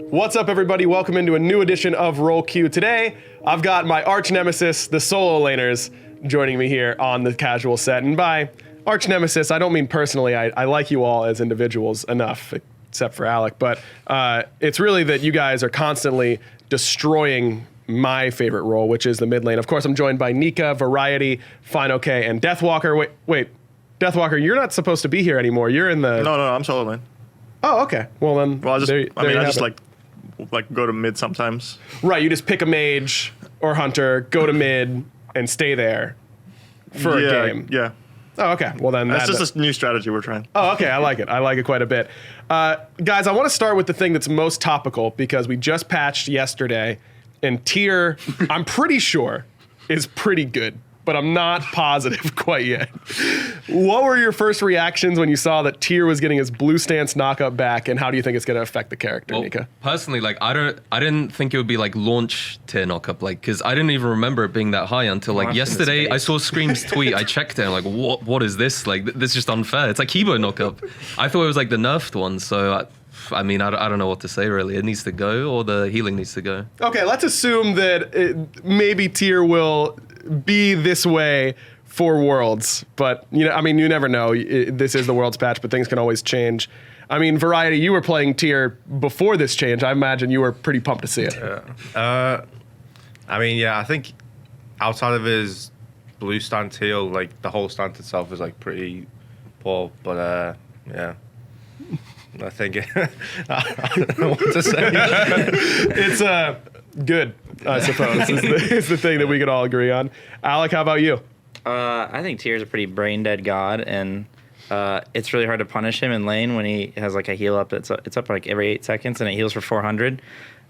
What's up, everybody? Welcome into a new edition of Roll Q. Today, I've got my arch nemesis, the solo laners, joining me here on the casual set. And by arch nemesis, I don't mean personally. I like you all as individuals enough, except for Alec. But it's really that you guys are constantly destroying my favorite role, which is the mid lane. Of course, I'm joined by Nika, Variety, finaokey, and Deathwalker. Wait, Deathwalker, you're not supposed to be here anymore. You're in the... No, I'm solo lane. Oh, okay. Well, then... Well, I just like go to mid sometimes. Right, you just pick a mage or hunter, go to mid, and stay there for a game. Yeah. Oh, okay. Well, then that's just a new strategy we're trying. Oh, okay. I like it. I like it quite a bit. Guys, I want to start with the thing that's most topical because we just patched yesterday, and tier, I'm pretty sure, is pretty good, but I'm not positive quite yet. What were your first reactions when you saw that tier was getting his blue stance knockup back, and how do you think it's going to affect the character, Nika? Personally, like I didn't think it would be like launch tier knockup, like because I didn't even remember it being that high until like yesterday. I saw Scream's tweet, I checked it, and like what is this? Like this is just unfair. It's like Hebo knockup. I thought it was like the nerfed one, so. I mean, I don't know what to say, really. It needs to go, or the healing needs to go. Okay, let's assume that maybe tier will be this way for Worlds. But, you never know. This is the Worlds patch, but things can always change. I mean, Variety, you were playing tier before this change. I imagine you were pretty pumped to see it. I think outside of his blue stance heal, like, the whole stance itself is, like, pretty poor. But, yeah. I think I don't know what to say. It's good, I suppose, is the thing that we could all agree on. Alec, how about you? I think Tier's a pretty brain dead god, and it's really hard to punish him in lane when he has like a heal up. It's up like every 8 seconds, and it heals for 400.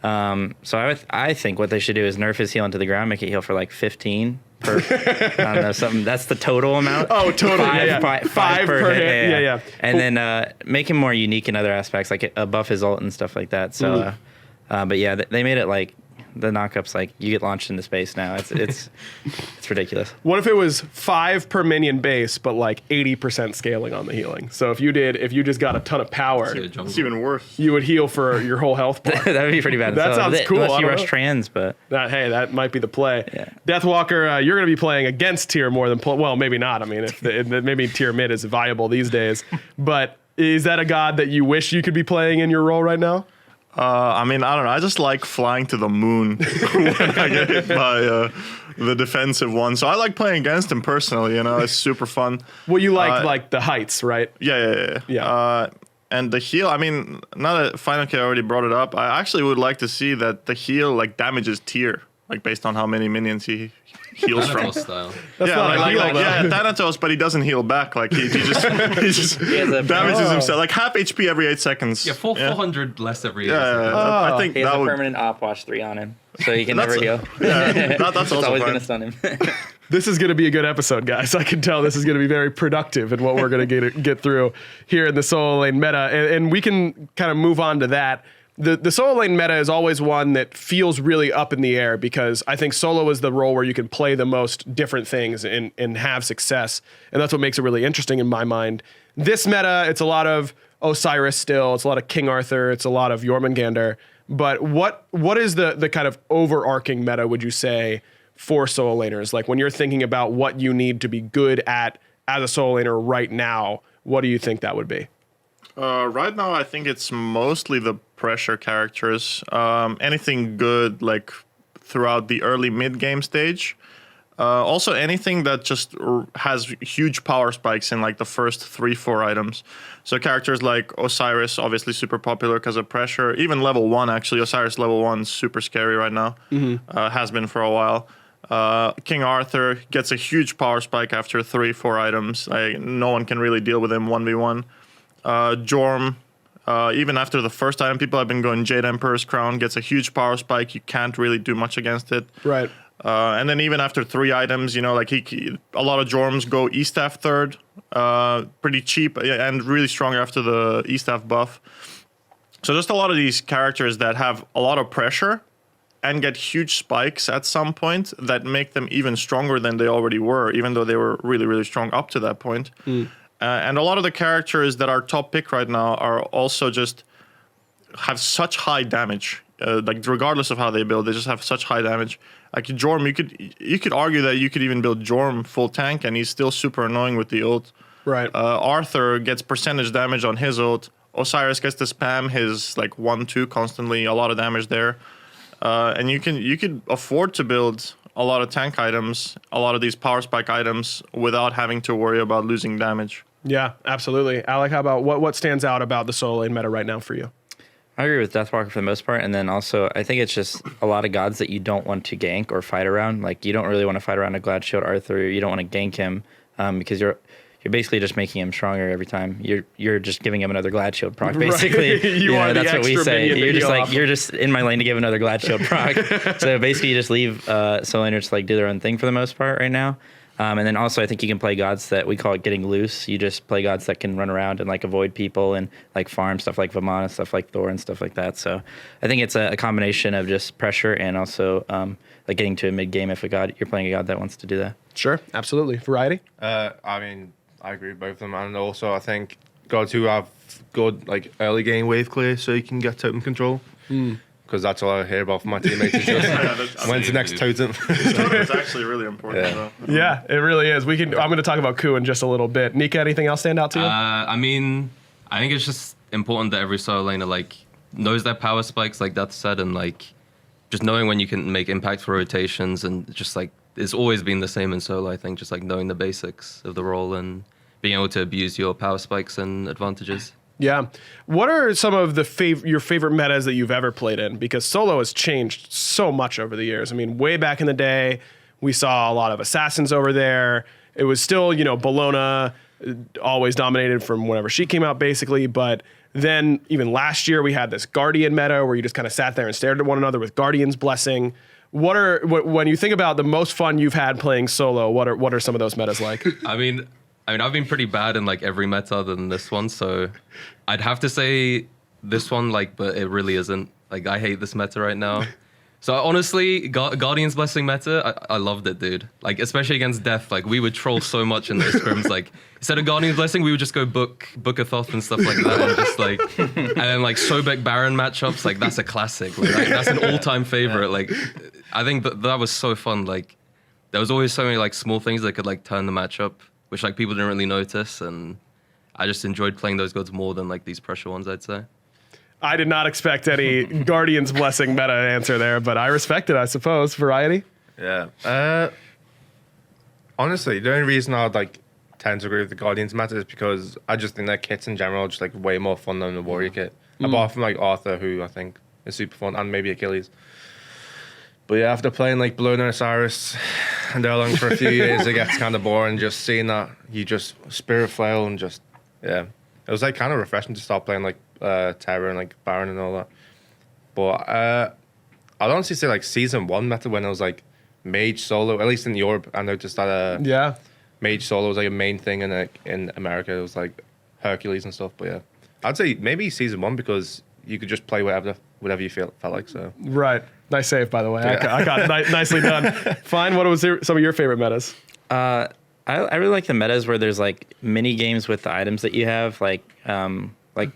So I think what they should do is nerf his heal into the ground, make it heal for like 15 per. I don't know, something. That's the total amount. Oh, total. Five per hit. Yeah. And then make him more unique in other aspects, like buff his ult and stuff like that. So, but yeah, they made it like the knockups, like you get launched into space now. It's ridiculous. What if it was 5 per minion base, but like 80% scaling on the healing? So if you just got a ton of power, it's even worse. You would heal for your whole health bar. That would be pretty bad. That sounds cool. Unless you rush trans, but that might be the play. Yeah. Deathwalker, you're going to be playing against tier more than well, maybe not. I mean, maybe tier mid is viable these days. But is that a god that you wish you could be playing in your role right now? I don't know. I just like flying to the moon when I get hit by the defensive one. So I like playing against him personally. It's super fun. Well, you like the heights, right? Yeah. And the heal. I mean, now that finaokey already brought it up, I actually would like to see that the heal like damages tier, like based on how many minions he heals from. Style. That's not Thanatos, but he doesn't heal back. Like he just damages himself like half HP every 8 seconds. Yeah, 400 less every 8 seconds. Yeah. I think he has that a would permanent op watch 3 on him, so he can never heal. Yeah, that's also always fine. gonna stun him. This is going to be a good episode, guys. I can tell this is going to be very productive in what we're going to get through here in the solo lane meta, and we can kind of move on to that. The solo lane meta is always one that feels really up in the air because I think solo is the role where you can play the most different things and have success. And that's what makes it really interesting in my mind. This meta, it's a lot of Osiris still. It's a lot of King Arthur. It's a lot of Jormungandr. But what is the kind of overarching meta, would you say, for solo laners? Like when you're thinking about what you need to be good at as a solo laner right now, what do you think that would be? Right now, I think it's mostly the pressure characters. Anything good, like throughout the early mid-game stage. Also, anything that just has huge power spikes in like the first 3-4 items. So characters like Osiris, obviously super popular because of pressure. Even level 1, actually. Osiris level 1 is super scary right now. Has been for a while. King Arthur gets a huge power spike after 3-4 items. No one can really deal with him 1v1. Jorm, even after the first item, people have been going Jade Emperor's Crown, gets a huge power spike. You can't really do much against it. Right. And then even after 3 items, a lot of Jorms go E-Staff third, pretty cheap and really strong after the E-Staff buff. So just a lot of these characters that have a lot of pressure and get huge spikes at some point that make them even stronger than they already were, even though they were really, really strong up to that point. And a lot of the characters that are top pick right now are also just have such high damage. Like regardless of how they build, they just have such high damage. Like Jorm, you could argue that you could even build Jorm full tank, and he's still super annoying with the ult. Right. Arthur gets percentage damage on his ult. Osiris gets to spam his like 1-2 constantly, a lot of damage there. And you could afford to build a lot of tank items, a lot of these power spike items without having to worry about losing damage. Yeah, absolutely. Alec, how about what stands out about the solo lane meta right now for you? I agree with Deathwalker for the most part, and then also I think it's just a lot of gods that you don't want to gank or fight around. Like you don't really want to fight around a Glad Shield Arthur. You don't want to gank him because you're basically just making him stronger every time. You're just giving him another Glad Shield proc, basically. Right. You are the that's what we extra say. minion to You're just heal like off. you're just in my lane to give another Glad Shield proc. So basically, you just leave solo laners to like do their own thing for the most part right now. And then also, I think you can play gods that we call it getting loose. You just play gods that can run around and like avoid people and like farm stuff like Vamana, stuff like Thor and stuff like that. So I think it's a combination of just pressure and also like getting to a mid game if you're playing a god that wants to do that. Sure, absolutely. Variety? I mean, I agree with both of them, and also I think gods who have good like early game wave clear, so you can get totem control. Because that's all I hear about from my teammates. Is just when's the next totem? It's actually really important. Yeah. Though. Yeah, it really is. I'm going to talk about Ku in just a little bit. Nika, anything else stand out to you? I mean, I think it's just important that every solo laner like knows their power spikes, like Death said, and like just knowing when you can make impactful rotations, and just like it's always been the same in solo. I think just like knowing the basics of the role and being able to abuse your power spikes and advantages. Yeah. What are some of your favorite metas that you've ever played in? Because solo has changed so much over the years. I mean, way back in the day, we saw a lot of assassins over there. It was still, Bologna always dominated from whenever she came out, basically. But then even last year, we had this Guardian meta where you just kind of sat there and stared at one another with Guardian's Blessing. When you think about the most fun you've had playing solo, what are some of those metas like? I mean, I've been pretty bad in like every meta other than this one, so I'd have to say this one, like, but it really isn't. Like, I hate this meta right now. So honestly, Guardian's Blessing meta, I loved it, dude. Like, especially against Death, like we would troll so much in those scrims. Like, instead of Guardian's Blessing, we would just go book a Thoth and stuff like that, and just like, and then like Sobek Baron matchups, like that's a classic. Like, that's an all-time favorite. Like, I think that was so fun. Like, there was always so many like small things that could like turn the matchup, which like people didn't really notice, and I just enjoyed playing those gods more than like these pressure ones, I'd say. I did not expect any Guardian's Blessing meta answer there, but I respect it, I suppose. Variety? Yeah. Honestly, the only reason I'd like tend to agree with the Guardians meta is because I just think their kits in general are just like way more fun than the Warrior kit. Apart from like Arthur, who I think is super fun, and maybe Achilles. But yeah, after playing like Blood and Osiris and Erlang for a few years, it gets kind of boring just seeing that you just Spirit Flail and just, yeah. It was like kind of refreshing to start playing like Terror and like Baron and all that. But I'd honestly say like season 1 meta when it was like Mage solo, at least in Europe, I noticed that Yeah. Mage solo was like a main thing, and like in America it was like Hercules and stuff. But yeah, I'd say maybe season 1 because you could just play whatever you felt like. So Right. Nice save, by the way. Yeah. I got nicely done. Fine. What was some of your favorite metas? I really like the metas where there's like mini games with the items that you have, like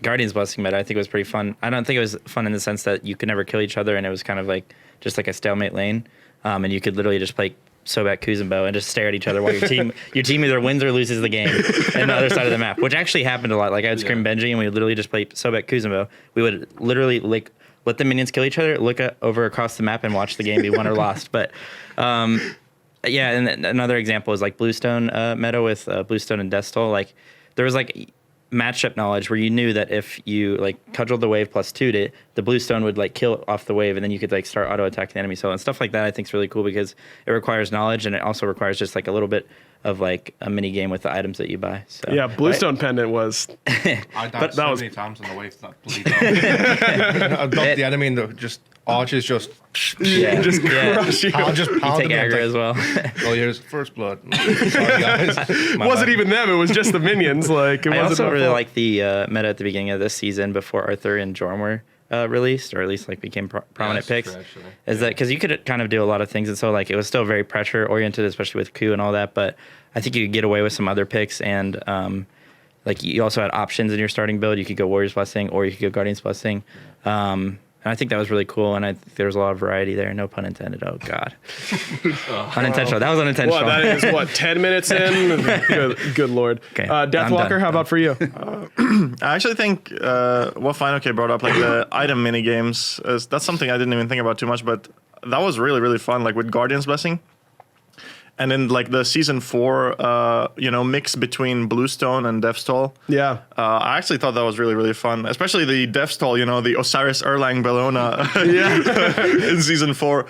Guardian's Blessing meta. I think it was pretty fun. I don't think it was fun in the sense that you could never kill each other, and it was kind of like just like a stalemate lane, and you could literally just play Sobek Kuzenbo and just stare at each other while your team either wins or loses the game on the other side of the map, which actually happened a lot. Like I would scream Benji, and we would literally just play Sobek Kuzenbo. We would literally like let the minions kill each other, look over across the map, and watch the game be won or lost. But yeah, and another example is like Bluestone meta with Bluestone and Deathstone. Like there was like matchup knowledge where you knew that if you like cudgeled the wave plus 2'd it, the Bluestone would like kill off the wave, and then you could like start auto attacking the enemy solo and stuff like that. I think is really cool because it requires knowledge, and it also requires just like a little bit of like a mini game with the items that you buy. So Yeah, Bluestone Pendant was... I died so was- many times on the wave that bleed out. I got the enemy and just archers just Yeah, just yeah. crush you. I'll just You pound take them. aggro as well. Oh, here's first blood. Sorry, guys. My Wasn't bad. even them. It was just the minions. Like it I wasn't also their really fault. like the meta at the beginning of this season before Arthur and Jorm were released, or at least like became prominent that's picks. true, actually. Is that because you could kind of do a lot of things, and so like it was still very pressure oriented, especially with Ku and all that. But I think you could get away with some other picks, and like you also had options in your starting build. You could go Warrior's Blessing or you could go Guardian's Blessing. And I think that was really cool, and there was a lot of variety there. No pun intended. Oh, God. Unintentional. That was unintentional. Well, that is, what, 10 minutes in? Good Lord. Okay, Deathwalker, how about for you? I actually think what finaokey brought up, like the item mini games, that's something I didn't even think about too much, but that was really, really fun, like with Guardian's Blessing. And then like the season 4, mix between Bluestone and Deathstall. Yeah. I actually thought that was really, really fun, especially the Deathstall, the Osiris Erlang Bellona in season 4.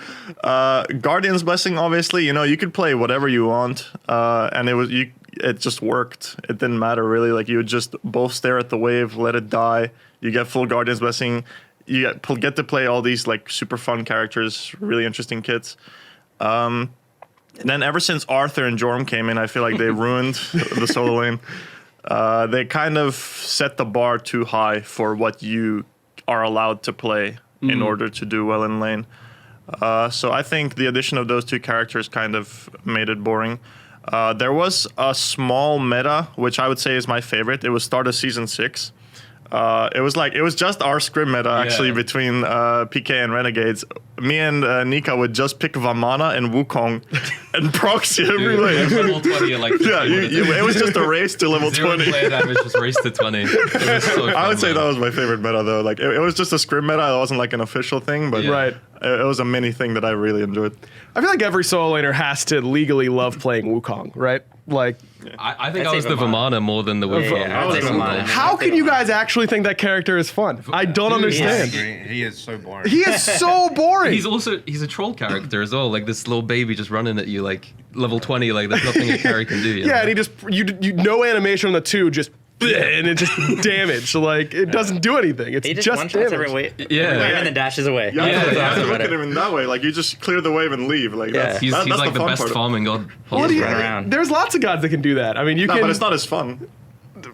Guardian's Blessing, obviously, you could play whatever you want, and it just worked. It didn't matter really. Like you would just both stare at the wave, let it die. You get full Guardian's Blessing. You get to play all these like super fun characters, really interesting kits. And then ever since Arthur and Jorm came in, I feel like they ruined the solo lane. They kind of set the bar too high for what you are allowed to play in order to do well in lane. So I think the addition of those two characters kind of made it boring. There was a small meta, which I would say is my favorite. It was start of season 6. It was just our scrim meta actually between PK and Renegades. Me and Nika would just pick Vamana and Wukong and proxy every wave. Level 20 at like 15 it was just a race to level 20. Player damage, just race to 20. It was so fun, I would say man. that was my favorite meta though. Like it was just a scrim meta. It wasn't like an official thing, but Right. it was a mini thing that I really enjoyed. I feel like every solo laner has to legally love playing Wukong, right? Like, I think I'd I was say the Vamana. Vamana more than the Yeah, Wukong. yeah, I'd say Vamana. how can you guys actually think that character is fun? I don't Dude, understand. He is so boring. He is so boring. He's a troll character as well, like this little baby just running at you like level 20, like there's nothing a carry can do. You know? Yeah, and he just you no animation on the 2, just and it just damage. Like it doesn't do anything. It's He just just one-shots damage. every wave. Yeah. And then dashes away. Yeah, Yeah, you have to yeah. look at him in that way. Like you just clear the wave and leave. Like Yeah. that's, He's that's like the fun best part. farming god. What do you- run around. There's lots of gods that can do that. I mean, you No, can. but it's not as fun.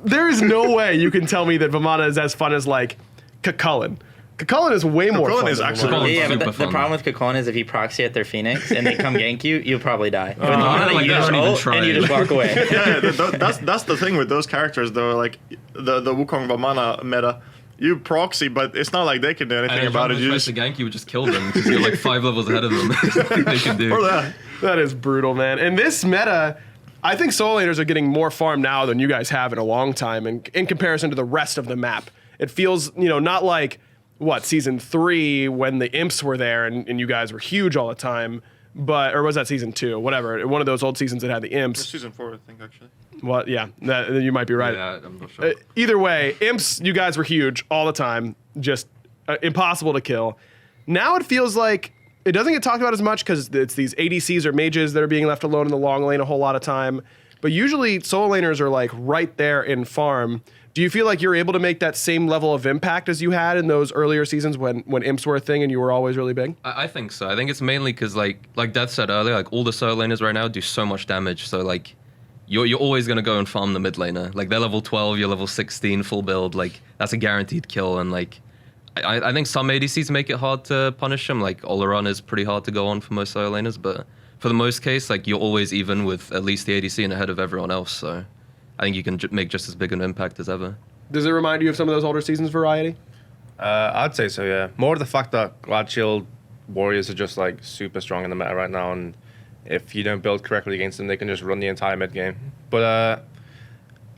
There is no way you can tell me that Vamana is as fun as like Kakulin. Kakulin is way more Kakulin fun. is than actually Vamana. Kakulin- Yeah, but super the fun. problem with Kakon is if you proxy at their Phoenix and they come gank you, you'll probably die. With I Vamana, don't like you that. just I don't even ult try and you it. just walk away. that's the thing with those characters though. Like the Wukong Vamana meta, you proxy, but it's not like they can do anything And if about it. someone You tries just to gank you, would just kill them because you're like 5 levels ahead of them. Nothing they can do. or that. That is brutal, man. And this meta, I think solo laners are getting more farm now than you guys have in a long time in comparison to the rest of the map. It feels, not like, season 3 when the imps were there and you guys were huge all the time, or was that season 2? Whatever. One of those old seasons that had the imps. Season 4, I think actually. Well, yeah, you might be right. Yeah, I'm not sure. Either way, imps, you guys were huge all the time, just impossible to kill. Now it feels like it doesn't get talked about as much because it's these ADCs or mages that are being left alone in the long lane a whole lot of time. But usually solo laners are like right there in farm. Do you feel like you're able to make that same level of impact as you had in those earlier seasons when imps were a thing and you were always really big? I think so. I think it's mainly because like Death said earlier, like all the solo laners right now do so much damage. So like you're always gonna go and farm the mid laner. Like they're level 12, you're level 16, full build. Like that's a guaranteed kill. And like I think some ADCs make it hard to punish them. Like Oleron is pretty hard to go on for most solo laners, but for the most case, like you're always even with at least the ADC and ahead of everyone else. So I think you can make just as big an impact as ever. Does it remind you of some of those older seasons variety? I'd say so, yeah. More of the fact that Glad Shield warriors are just like super strong in the meta right now, and if you don't build correctly against them, they can just run the entire mid game. But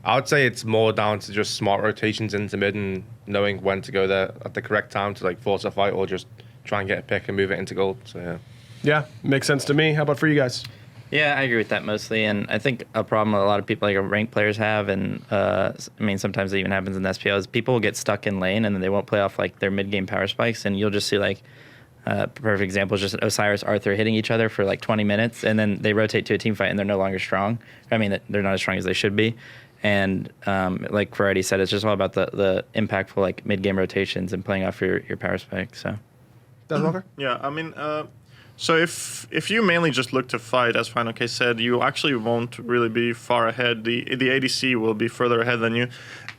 I would say it's more down to just smart rotations into mid and knowing when to go there at the correct time to like force a fight or just try and get a pick and move it into gold. So yeah. Yeah, makes sense to me. How about for you guys? Yeah, I agree with that mostly, and I think a problem a lot of people, like ranked players, have, and sometimes it even happens in the SPL, is people will get stuck in lane and then they won't play off like their mid game power spikes, and you'll just see like perfect example is just Osiris Arthur hitting each other for like 20 minutes, and then they rotate to a team fight and they're no longer strong. I mean, they're not as strong as they should be, and like Ferretti said, it's just all about the impactful like mid game rotations and playing off your power spike. So, Deathwalker? Yeah, I mean, so if you mainly just look to fight, as finaokey said, you actually won't really be far ahead. The ADC will be further ahead than you.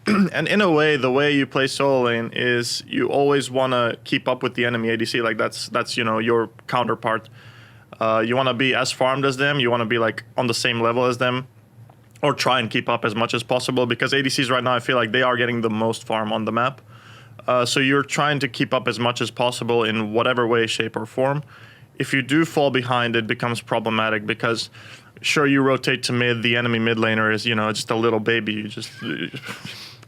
And in a way, the way you play solo lane is you always want to keep up with the enemy ADC. Like that's your counterpart. You want to be as farmed as them. You want to be like on the same level as them. or try and keep up as much as possible, because ADCs right now, I feel like they are getting the most farm on the map. So you're trying to keep up as much as possible in whatever way, shape, or form. If you do fall behind, it becomes problematic, because sure, you rotate to mid, the enemy mid laner is, just a little baby. You just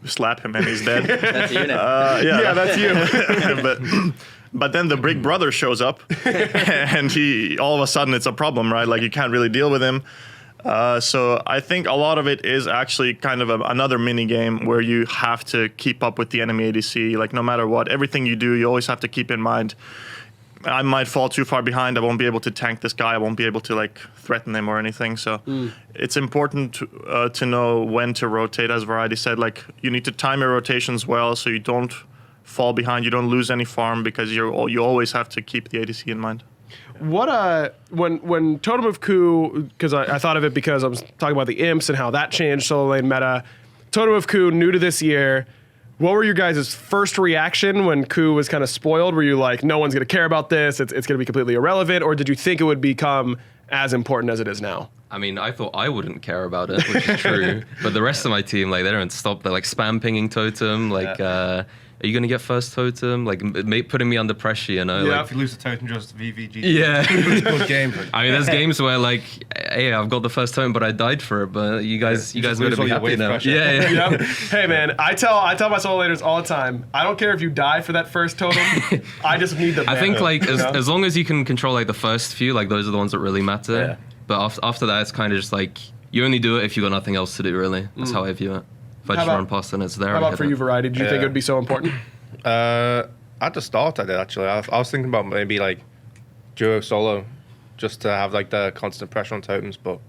slap him and he's dead. That's you Yeah, that's you. But then the big brother shows up, and all of a sudden it's a problem, right? Like, you can't really deal with him. So I think a lot of it is actually kind of another mini game where you have to keep up with the enemy ADC. Like, no matter what, everything you do, you always have to keep in mind, I might fall too far behind. I won't be able to tank this guy. I won't be able to threaten him or anything. So it's important to know when to rotate. As Variety said, you need to time your rotations well so you don't fall behind. You don't lose any farm, because you always have to keep the ADC in mind. What when Totem of Ku, because I thought of it because I was talking about the imps and how that changed solo lane meta. Totem of Ku, new to this year. What were your guys' first reaction when Ku was kind of spoiled? Were you like, no one's going to care about this, it's going to be completely irrelevant? Or did you think it would become as important as it is now? I mean, I thought I wouldn't care about it, which is true. But the rest of my team, they don't stop. They're spam pinging Totem. Are you going to get first Totem? Putting me under pressure, Yeah. If you lose the totem, just VVG. Yeah. Good game. I mean, there's games where hey, I've got the first totem, but I died for it. But you guys got to be happy now. Yeah. Yep. Hey man, I tell my solo laners all the time, I don't care if you die for that first totem. I just need the mana. I think as long as you can control the first few, those are the ones that really matter. Yeah. But after that, it's kind of just you only do it if you got nothing else to do. Really, that's how I view it. If I just run past and it's there. How about for you, Variety? Did you think it would be so important? At the start, I did actually. I was thinking about maybe duo solo, just to have the constant pressure on totems. But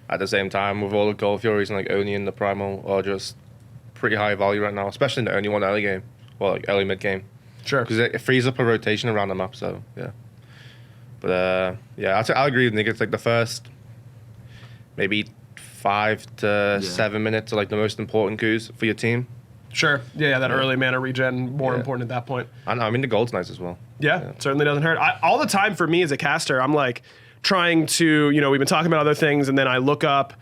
at the same time, with all the Gold Furies and Oni and the Primal are just pretty high value right now, especially in the Oni one early game or early mid game. Sure. Because it frees up a rotation around the map. So yeah. But I agree with Nick. It's the first maybe 5 to 7 minutes are the most important Qs for your team. Sure. Yeah, that early mana regen, more important at that point. I know. I mean, the gold's nice as well. Yeah, it certainly doesn't hurt. All the time for me as a caster, I'm trying to, we've been talking about other things, and then I look up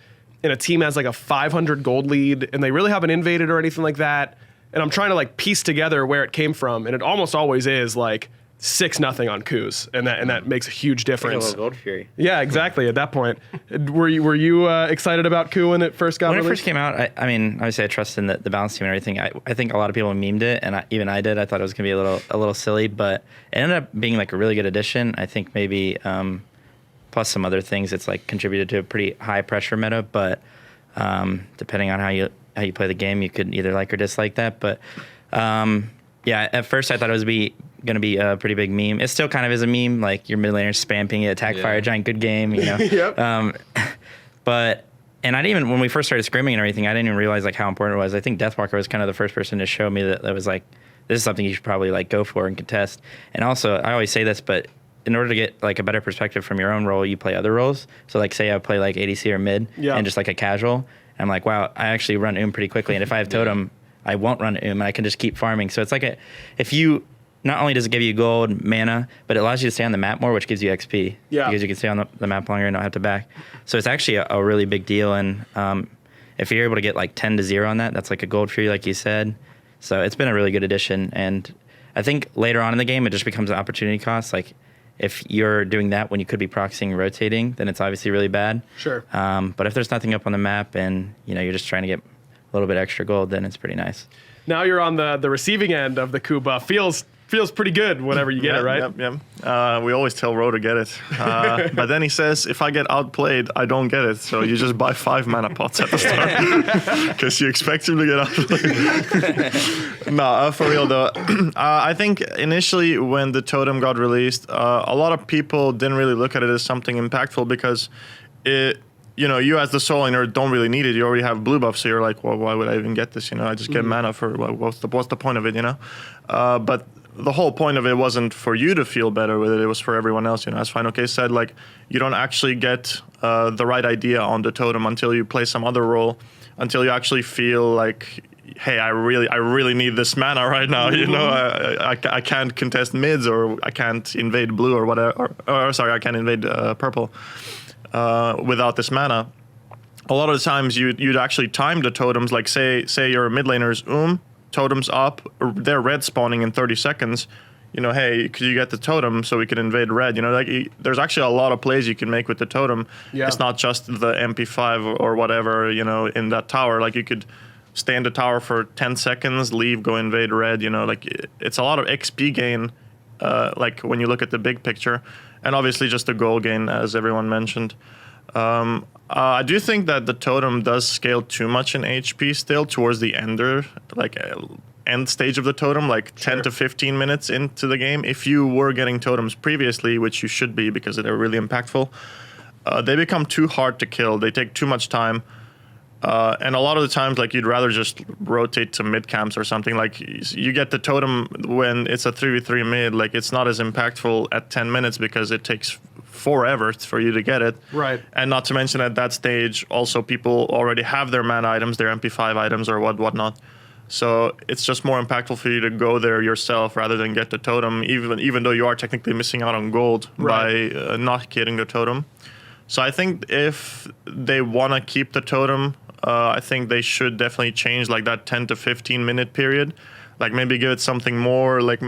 and a team has a 500 gold lead, and they really haven't invaded or anything like that. And I'm trying to piece together where it came from, and it almost always is 6-0 on Qs, and that makes a huge difference. A little Gold Fury. Yeah, exactly. At that point, were you excited about Ku when it first got When it released? first came out, I mean, obviously I trust in the balance team and everything. I think a lot of people memed it, and even I did. I thought it was going to be a little silly, but it ended up being a really good addition. I think maybe plus some other things, it's contributed to a pretty high pressure meta. But depending on how you play the game, you could either like or dislike that. But at first I thought it was going to be a pretty big meme. It still kind of is a meme, your mid laner spamming it, attack fire giant, good game, Yep. But I didn't even, when we first started scrimming and everything, I didn't even realize how important it was. I think Deathwalker was kind of the first person to show me that was this is something you should probably go for and contest. And also, I always say this, but in order to get a better perspective from your own role, you play other roles. So say I play ADC or mid and just a casual. I'm wow, I actually run pretty quickly. And if I have totem, I won't run and I can just keep farming. So it's if you, not only does it give you gold, mana, but it allows you to stay on the map more, which gives you XP. Yeah. Because you can stay on the map longer and not have to back. So it's actually a really big deal. And if you're able to get 10-0 on that, that's a gold fury, like you said. So it's been a really good addition. And I think later on in the game, it just becomes an opportunity cost. If you're doing that when you could be proxying and rotating, then it's obviously really bad. Sure. But if there's nothing up on the map and you're just trying to get a little bit extra gold, then it's pretty nice. Now you're on the receiving end of the Ku buff. Feels pretty good whenever you get it, right? Yep. We always tell Ro to get it. But then he says, if I get outplayed, I don't get it. So you just buy 5 mana pots at the start because you expect him to get outplayed. No, for real though. I think initially when the totem got released, a lot of people didn't really look at it as something impactful because you as the soul laner don't really need it. You already have blue buff, so you're well, why would I even get this? I just get mana for what's the point of it? But the whole point of it wasn't for you to feel better with it. It was for everyone else. As finaokey said, you don't actually get the right idea on the totem until you play some other role, until you actually feel hey, I really need this mana right now. I can't contest mids, or I can't invade blue or whatever. Or sorry, I can't invade purple without this mana. a lot of the times you'd actually time the totems. Like say you're a mid laner's totems up, they're red spawning in 30 seconds. You know, hey, could you get the totem so we can invade red? You know, like there's actually a lot of plays you can make with the totem. Yeah. It's not just the MP5 or whatever, you know, in that tower. Like you could stay in the tower for 10 seconds, leave, go invade red. You know, like it's a lot of XP gain, like when you look at the big picture. And obviously just a goal gain, as everyone mentioned. I do think that the totem does scale too much in HP still towards the end stage of the totem, like 10 to 15 minutes into the game. If you were getting totems previously, which you should be because they're really impactful, they become too hard to kill. They take too much time. And a lot of the times, like, you'd rather just rotate to mid camps or something. Like, you get the totem when it's a 3v3 mid, like, it's not as impactful at 10 minutes because it takes forever for you to get it. Right. And not to mention at that stage, also people already have their mana items, their MP5 items or whatnot. So it's just more impactful for you to go there yourself rather than get the totem, even though you are technically missing out on gold by not getting the totem. So I think if they want to keep the totem, I think they should definitely change like that 10 to 15 minute period. Like maybe give it something more. Like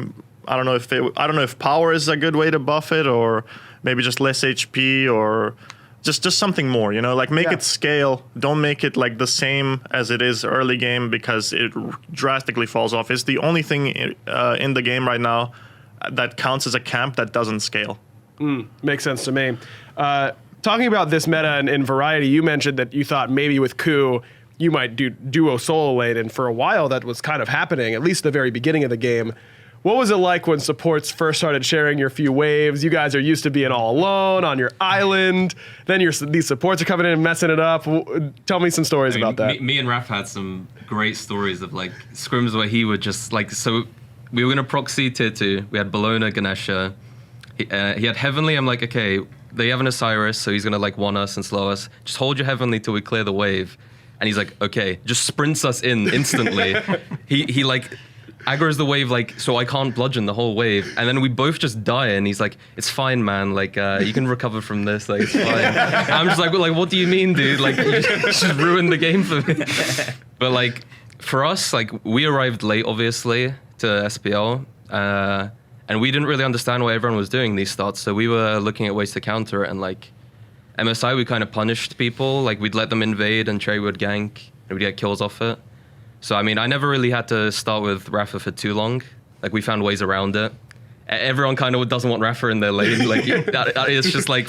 I don't know if power is a good way to buff it, or maybe just less HP, or just something more. You know, like make it scale. Don't make it like the same as it is early game because it drastically falls off. It's the only thing in the game right now that counts as a camp that doesn't scale. Makes sense to me. Talking about this meta and variety, you mentioned that you thought maybe with Ku you might do duo solo lane, and for a while that was kind of happening, at least the very beginning of the game. What was it like when supports first started sharing your few waves? You guys are used to being all alone on your island. Then these supports are coming in and messing it up. Tell me some stories about that. Me and Raph had some great stories of like scrims where he would just like, so we were going to proxy tier 2. We had Bologna, Ganesha. He had Heavenly. I'm like, okay, they have an Osiris, so he's going to like one us and slow us. Just hold your Heavenly till we clear the wave. And he's like, okay, just sprints us in instantly. he like aggro's the wave, like, so I can't bludgeon the whole wave. And then we both just die, and he's like, it's fine, man. Like, you can recover from this. Like, it's fine. I'm just like, what do you mean, dude? Like, you just ruined the game for me. But like, for us, like, we arrived late, obviously, to SPL. And we didn't really understand why everyone was doing these starts. So we were looking at ways to counter it. And like, MSI, we kind of punished people. Like, we'd let them invade, and Cherry would gank, and we'd get kills off it. So, I mean, I never really had to start with Rafa for too long. Like, we found ways around it. Everyone kind of doesn't want Rafa in their lane. Like, it's just like,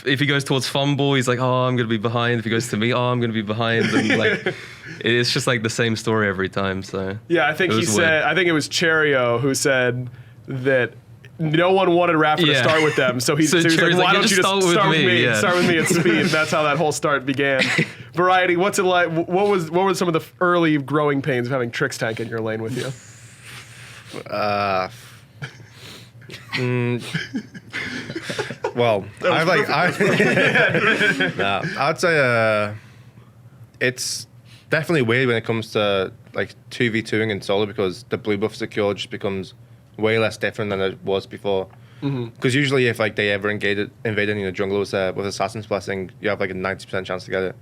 if he goes towards Fumble, he's like, oh, I'm going to be behind. If he goes to me, oh, I'm going to be behind. And like, it's just like the same story every time. So yeah, I think he said, I think it was Cherio who said that no one wanted Rafa to start with them, so he was like, why don't you just start with me? Yeah. Start with me at speed. That's how that whole start began. Variety, what's it like? What were some of the early growing pains of having Trix tank in your lane with you? Well, I'd say it's definitely weird when it comes to like 2v2ing in solo, because the blue buff secure just becomes way less different than it was before. Because usually if like they ever invaded in your jungle with Assassin's Blessing, you have like a 90% chance to get it.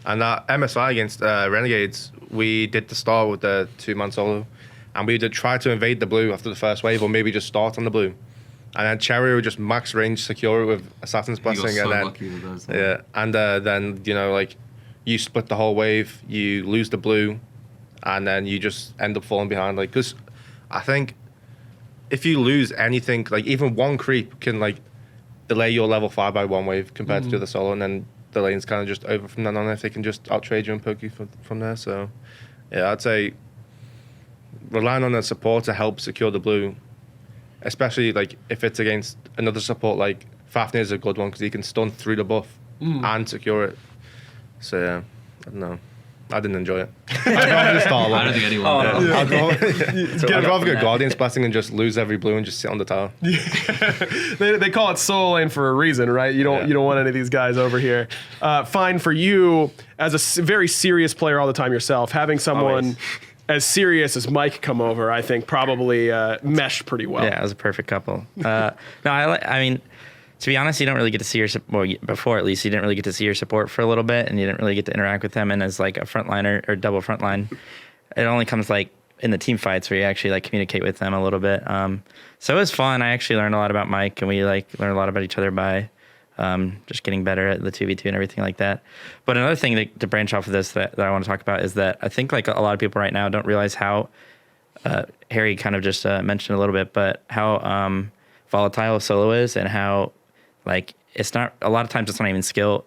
And that MSI against Renegades, we did the start with the 2-man solo, and we did try to invade the blue after the first wave, or maybe just start on the blue. And then Cherry would just max range secure it with Assassin's Blessing, so and then lucky with those, then you know, like, you split the whole wave, you lose the blue, and then you just end up falling behind. Like, because I think if you lose anything, like even one creep can like delay your level 5 by 1 wave compared to the solo, and then the lane's kind of just over from then on if they can just out-trade you and poke you from there. So yeah, I'd say relying on the support to help secure the blue, especially like if it's against another support, like Fafnir is a good one because he can stun through the buff and secure it. So yeah, I don't know. I didn't enjoy it. I'd rather just start alone. I don't think anyone did. I'd rather go Guardian's Blessing and just lose every blue and just sit on the tower. They call it solo lane for a reason, right? You don't want any of these guys over here. Fine for you, as a very serious player all the time yourself, having someone as serious as Mike come over, I think probably meshed pretty well. Yeah, it was a perfect couple. No, I mean, to be honest, you don't really get to see your before at least you didn't really get to see your support for a little bit, and you didn't really get to interact with them. And as like a frontliner or double frontline, it only comes like in the team fights where you actually like communicate with them a little bit. So it was fun. I actually learned a lot about Mike, and we like learned a lot about each other by just getting better at the 2v2 and everything like that. But another thing to branch off of this that I want to talk about is that I think like a lot of people right now don't realize how Harry kind of just mentioned a little bit, but how volatile solo is, and how like it's not a lot of times it's not even skill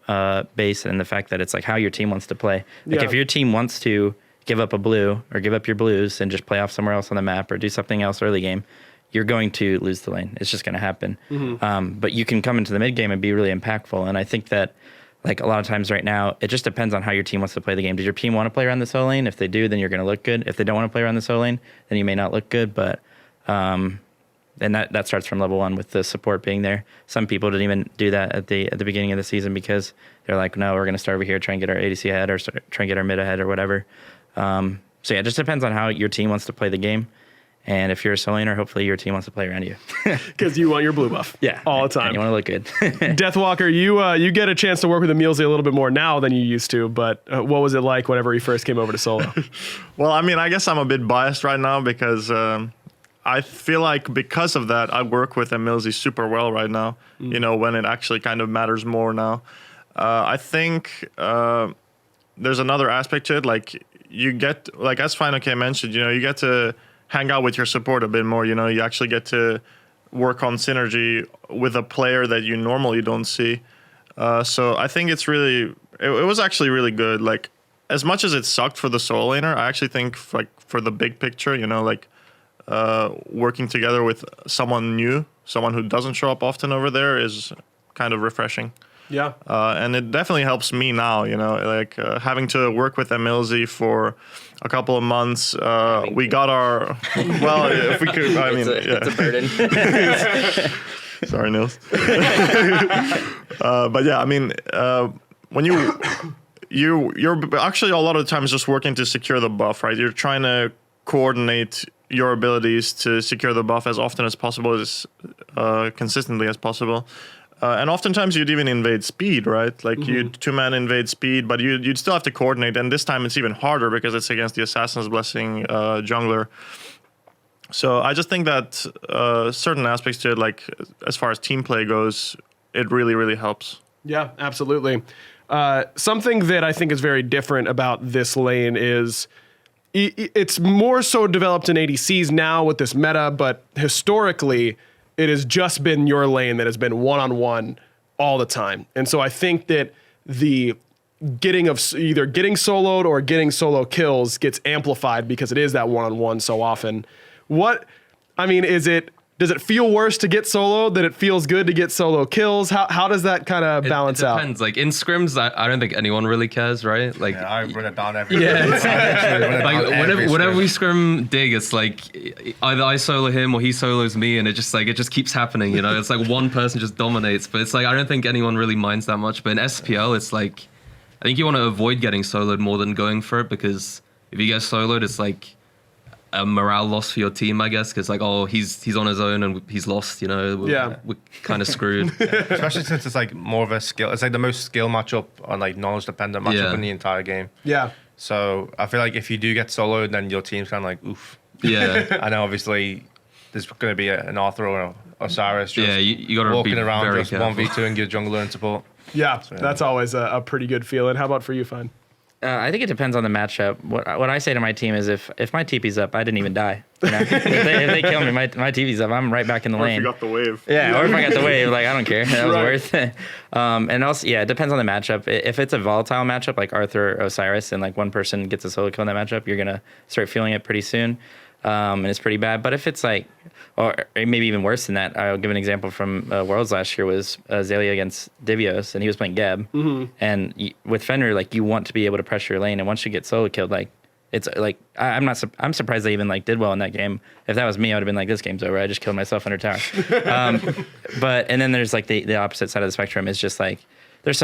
based, and the fact that it's like how your team wants to play. Like if your team wants to give up a blue or give up your blues and just play off somewhere else on the map or do something else early game, you're going to lose the lane. It's just going to happen. But you can come into the mid game and be really impactful. And I think that like a lot of times right now, it just depends on how your team wants to play the game. Does your team want to play around the solo lane? If they do, then you're going to look good. If they don't want to play around the solo lane, then you may not look good. But and that starts from level 1 with the support being there. Some people didn't even do that at the beginning of the season because they're like, no, we're going to start over here, try and get our ADC ahead, or try and get our mid ahead or whatever. So yeah, it just depends on how your team wants to play the game. And if you're a solo laner, hopefully your team wants to play around you. Because you want your blue buff. Yeah. All the time. And you want to look good. Deathwalker, you get a chance to work with Emilzy a little bit more now than you used to, but what was it like whenever he first came over to solo? Well, I mean, I guess I'm a bit biased right now because I feel like because of that, I work with Emilzy super well right now, you know, when it actually kind of matters more now. I think there's another aspect to it. Like you get, like as finaokey mentioned, you know, you get to hang out with your support a bit more. You know, you actually get to work on synergy with a player that you normally don't see. So I think it's really, it was actually really good. Like as much as it sucked for the solo laner, I actually think for the big picture, you know, like working together with someone new, someone who doesn't show up often over there is kind of refreshing. Yeah. And it definitely helps me now, you know, like having to work with Emilzy for a couple of months. We got our, well, if we could, I mean, it's a burden. Sorry, Nils. But yeah, I mean, when you're actually a lot of the times just working to secure the buff, right? You're trying to coordinate your abilities to secure the buff as often as possible, as consistently as possible. And oftentimes you'd even invade speed, right? Like you'd two-man invade speed, but you'd still have to coordinate. And this time it's even harder because it's against the Assassin's Blessing jungler. So I just think that certain aspects to it, like as far as team play goes, it really, really helps. Yeah, absolutely. Something that I think is very different about this lane is it's more so developed in ADCs now with this meta, but historically, it has just been your lane that has been one-on-one all the time. And so I think that the getting of either getting soloed or getting solo kills gets amplified because it is that one-on-one so often. Does it feel worse to get soloed than it feels good to get solo kills? How does that kind of balance out? It depends. Like in scrims, I don't think anyone really cares, right? Like Yeah, I run it down every like whenever we scrim dig, it's like either I solo him or he solos me, and it just keeps happening. You know, it's like one person just dominates, but it's like I don't think anyone really minds that much. But in SPL, it's like I think you want to avoid getting soloed more than going for it, because if you get soloed, it's like a morale loss for your team, I guess, because like, oh, he's on his own and he's lost, you know. We're kind of screwed. Especially since it's like more of a skill. It's like the most skill matchup on like knowledge dependent matchup in the entire game. Yeah. So I feel like if you do get soloed, then your team's kind of like, oof. Yeah. I know obviously there's going to be an Arthur or an Osiris just you got to walking be around very just careful. 1v2ing your jungler and support. Yeah, that's always a pretty good feeling. How about for you, Fine? I think it depends on the matchup. What I say to my team is if my TP's up, I didn't even die. You know? if they kill me, my TP's up, I'm right back in the Or if lane. you got the wave. Yeah, or if I got the wave, like I don't care. That was Right. worth it. And also, yeah, it depends on the matchup. If it's a volatile matchup like Arthur or Osiris, and like one person gets a solo kill in that matchup, you're gonna start feeling it pretty soon, and it's pretty bad. But if it's like, or maybe even worse than that, I'll give an example from Worlds last year was Azalea against Divios, and he was playing Geb. And with Fenrir, like you want to be able to pressure your lane, and once you get solo killed, like it's like I'm surprised they even like did well in that game. If that was me, I would have been like, this game's over. I just killed myself under tower. But and then there's like the opposite side of the spectrum is just like there's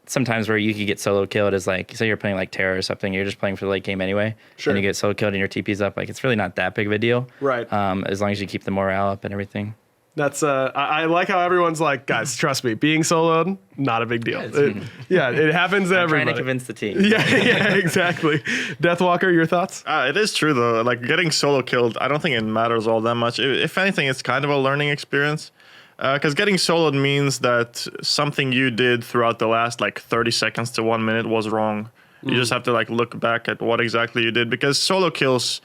sometimes where you could get solo killed is like, say you're playing like Terra or something, you're just playing for the late game anyway. Sure. And you get solo killed and your TP's up. Like it's really not that big of a deal. Right. As long as you keep the morale up and everything. That's I like how everyone's like, guys, trust me, being soloed, not a big deal. It happens to I'm everybody. trying to convince the team. Yeah, exactly. Deathwalker, your thoughts? It is true though. Like getting solo killed, I don't think it matters all that much. If anything, it's kind of a learning experience. Because getting soloed means that something you did throughout the last like 30 seconds to 1 minute was wrong. You just have to like look back at what exactly you did, because solo kills,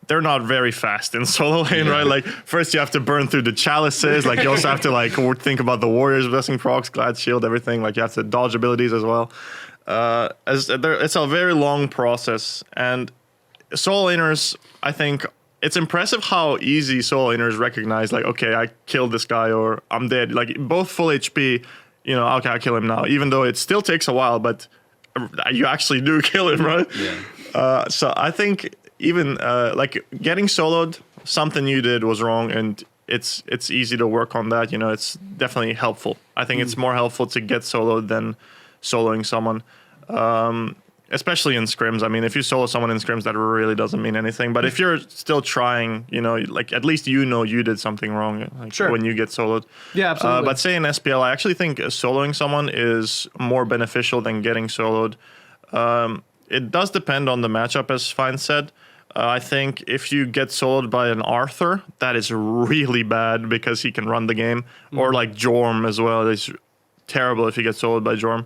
they're not very fast in solo lane, right? Like first you have to burn through the chalices. Like you also have to like think about the warrior's blessing procs, glad shield, everything. Like you have to dodge abilities as well. It's a very long process, and solo laners, I think it's impressive how easy solo laners recognize, like, okay, I killed this guy or I'm dead. Like both full HP, you know, okay, I kill him now, even though it still takes a while, but you actually do kill him, right? Yeah. So I think even like getting soloed, something you did was wrong, and it's easy to work on that. You know, it's definitely helpful. I think it's more helpful to get soloed than soloing someone, especially in scrims. I mean, if you solo someone in scrims, that really doesn't mean anything. But if you're still trying, you know, like at least you know you did something wrong, like, Sure. when you get soloed. Yeah, absolutely. But say in SPL, I actually think soloing someone is more beneficial than getting soloed. It does depend on the matchup, as Fine said. I think if you get soloed by an Arthur, that is really bad because he can run the game. Or like Jorm as well. It's terrible if you get soloed by Jorm.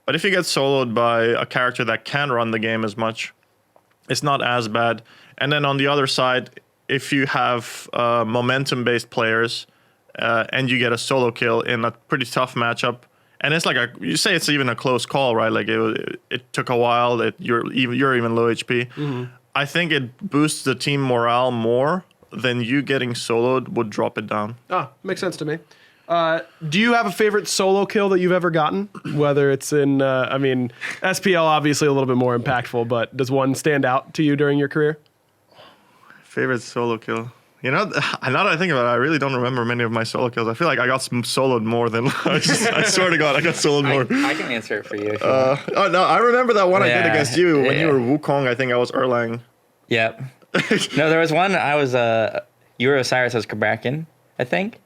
But if you get soloed by a character that can run the game as much, it's not as bad. And then on the other side, if you have momentum-based players and you get a solo kill in a pretty tough matchup, and it's like you say it's even a close call, right? Like it took a while. That you're even low HP. I think it boosts the team morale more than you getting soloed would drop it down. Makes sense to me. Do you have a favorite solo kill that you've ever gotten? Whether it's in, I mean, SPL obviously a little bit more impactful, but does one stand out to you during your career? Favorite solo kill? You know, now that I think about it, I really don't remember many of my solo kills. I feel like I got soloed more than I swear to God, I got soloed more. I can answer it for you. If you want. Oh no, I remember that one I did Yeah, against you when you yeah. were Wukong. I think I was Erlang. Yep. No, there was one. I was you were Osiris, I was Kabrakan, I think.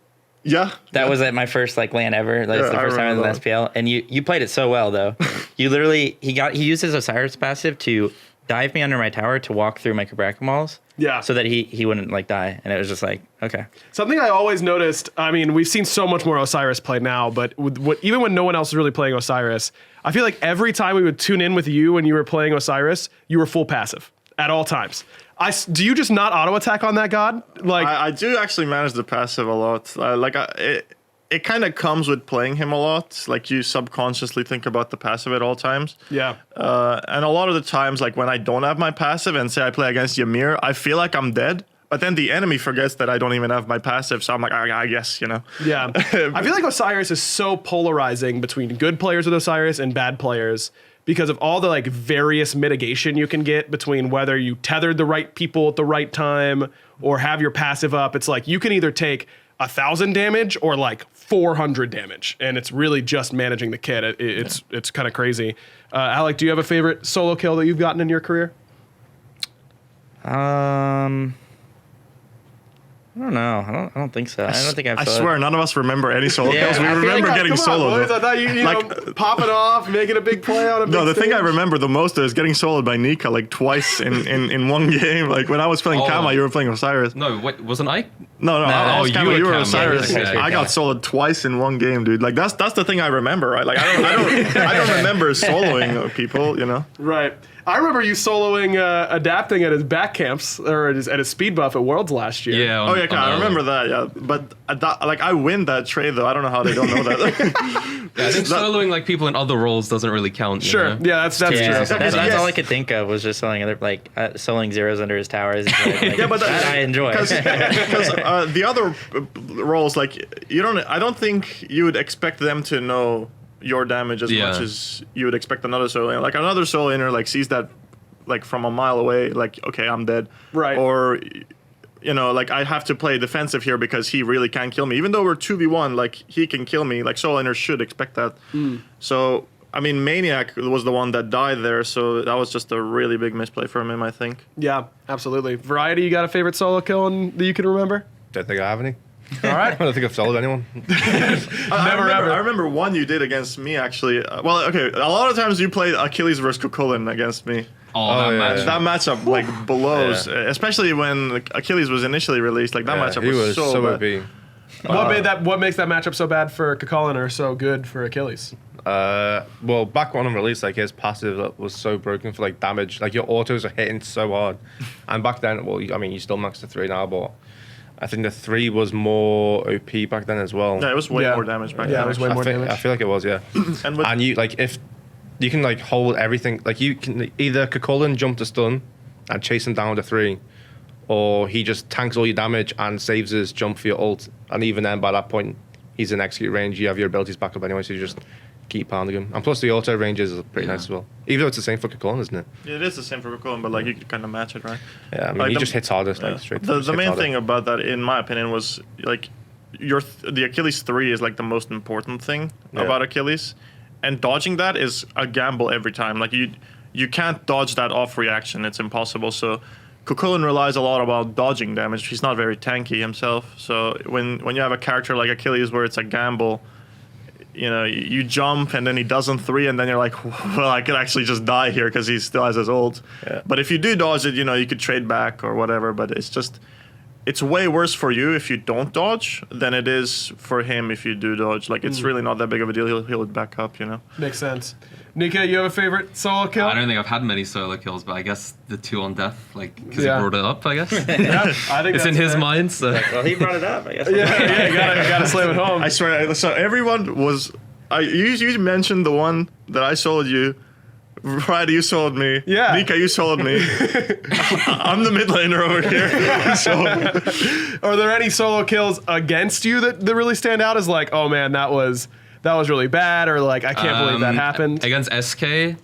Yeah, That was at my first like LAN ever. Like, it's the I first time I was in remember SPL, and you played it so well though. You literally he used his Osiris passive to dive me under my tower to walk through my Kabrakan walls. Yeah. So that he wouldn't like die, and it was just like okay. Something I always noticed, I mean, we've seen so much more Osiris play now, but even when no one else was really playing Osiris, I feel like every time we would tune in with you when you were playing Osiris, you were full passive at all times. Do you just not auto attack on that god? Like I do actually manage the passive a lot. It kind of comes with playing him a lot. Like you subconsciously think about the passive at all times. yeah. And a lot of the times, like when I don't have my passive and say I play against Ymir, I feel like I'm dead. But then the enemy forgets that I don't even have my passive. So I'm like, I guess, you know. Yeah. I feel like Osiris is so polarizing between good players with Osiris and bad players because of all the like various mitigation you can get between whether you tethered the right people at the right time or have your passive up. It's like you can either take 1,000 damage or like 400 damage, and it's really just managing the kit. It's kind of crazy. Alec, do you have a favorite solo kill that you've gotten in your career? I don't know. I don't think so. I don't think I've. I swear, none of us remember any solo Yeah, kills. We I feel remember Like, getting come on, soloed. boys. I thought you Like- know, popping off, making a big play on a big No, the thing I stage. remember the most is getting soloed by Nika like twice in one game. Like when I was playing Oh. Kama, you were playing Osiris. No, wait, wasn't I? No, I was you Kama, were you were Kama, Osiris. yeah, okay. I got soloed twice in one game, dude. Like that's the thing I remember, right? Like I don't remember soloing people, you know. Right. I remember you soloing, adapting at his back camps or at his speed buff at Worlds last year. Yeah. Oh yeah, I remember that. Yeah, but I win that trade though. I don't know how they don't know that. Yeah, I think soloing like people in other roles doesn't really count. You Sure. know? Yeah, that's Yeah, true. that's Yes. all I could think of was just selling other soloing zeros under his towers. Like, Yeah, but that I enjoy. because the other roles, like I don't think you would expect them to know your damage as Yeah. much as you would expect another solo laner. Like another solo laner like sees that like from a mile away, like okay, I'm dead. Right. Or you know, like I have to play defensive here because he really can kill me. Even though we're 2v1, like he can kill me. Like solo laners should expect that. So I mean, Maniac was the one that died there, so that was just a really big misplay from him, I think. Yeah, absolutely. Variety, you got a favorite solo kill that you can remember? Don't think I have any. All right. I don't think I've sold anyone. I remember one you did against me actually. Well, okay, a lot of times you played Achilles versus Cuchulainn against me. Oh, that match. That matchup like blows, especially when Achilles was initially released. Like that matchup he was so bad. OP. What makes that matchup so bad for Cuchulainn or so good for Achilles? Well, back when on release, like his passive was so broken for like damage. Like your autos are hitting so hard, and back then, well, I mean, you still max the 3 now, but I think the 3 was more OP back then as well. Yeah, it was way more damage back then. Yeah, it was way more damage. I feel like it was, yeah. And And you like if you can like hold everything, like you can either Cuchulainn jump to stun and chase him down to 3, or he just tanks all your damage and saves his jump for your ult. And even then, by that point, he's in execute range. You have your abilities back up anyway, so you just keep pounding him. And plus, the auto ranges are pretty nice as well. Even though it's the same for Cuchulainn, isn't it? Yeah, it is the same for Cuchulainn, but like you could kind of match it, right? Yeah, I mean, Like he the- just hits hardest, like Yeah. straight. The just hits main harder. thing about that, in my opinion, was like the Achilles 3 is like the most important thing about Achilles, and dodging that is a gamble every time. Like you can't dodge that off reaction; it's impossible. So Cuchulainn relies a lot about dodging damage. He's not very tanky himself. So when you have a character like Achilles where it's a gamble, you know, you jump and then he does on 3, and then you're like, well, I could actually just die here because he still has his ult. Yeah. But if you do dodge it, you know, you could trade back or whatever. But it's way worse for you if you don't dodge than it is for him if you do dodge. Like, it's really not that big of a deal. He'll heal it back up, you know? Makes sense. Nika, you have a favorite solo kill? I don't think I've had many solo kills, but I guess the 2 on death, like, because Yeah. he brought it up, I guess. Yeah, I think It's in that's his fair. mind, so. Well, he brought it up. I guess. Yeah, you gotta slam it home. I swear. So everyone was... you mentioned the one that I sold you. Friday, you sold me. Yeah. Nika, you sold me. I'm the mid laner over here. Are there any solo kills against you that really stand out as like, oh man, that was really bad, or like I can't believe that happened? Against SK,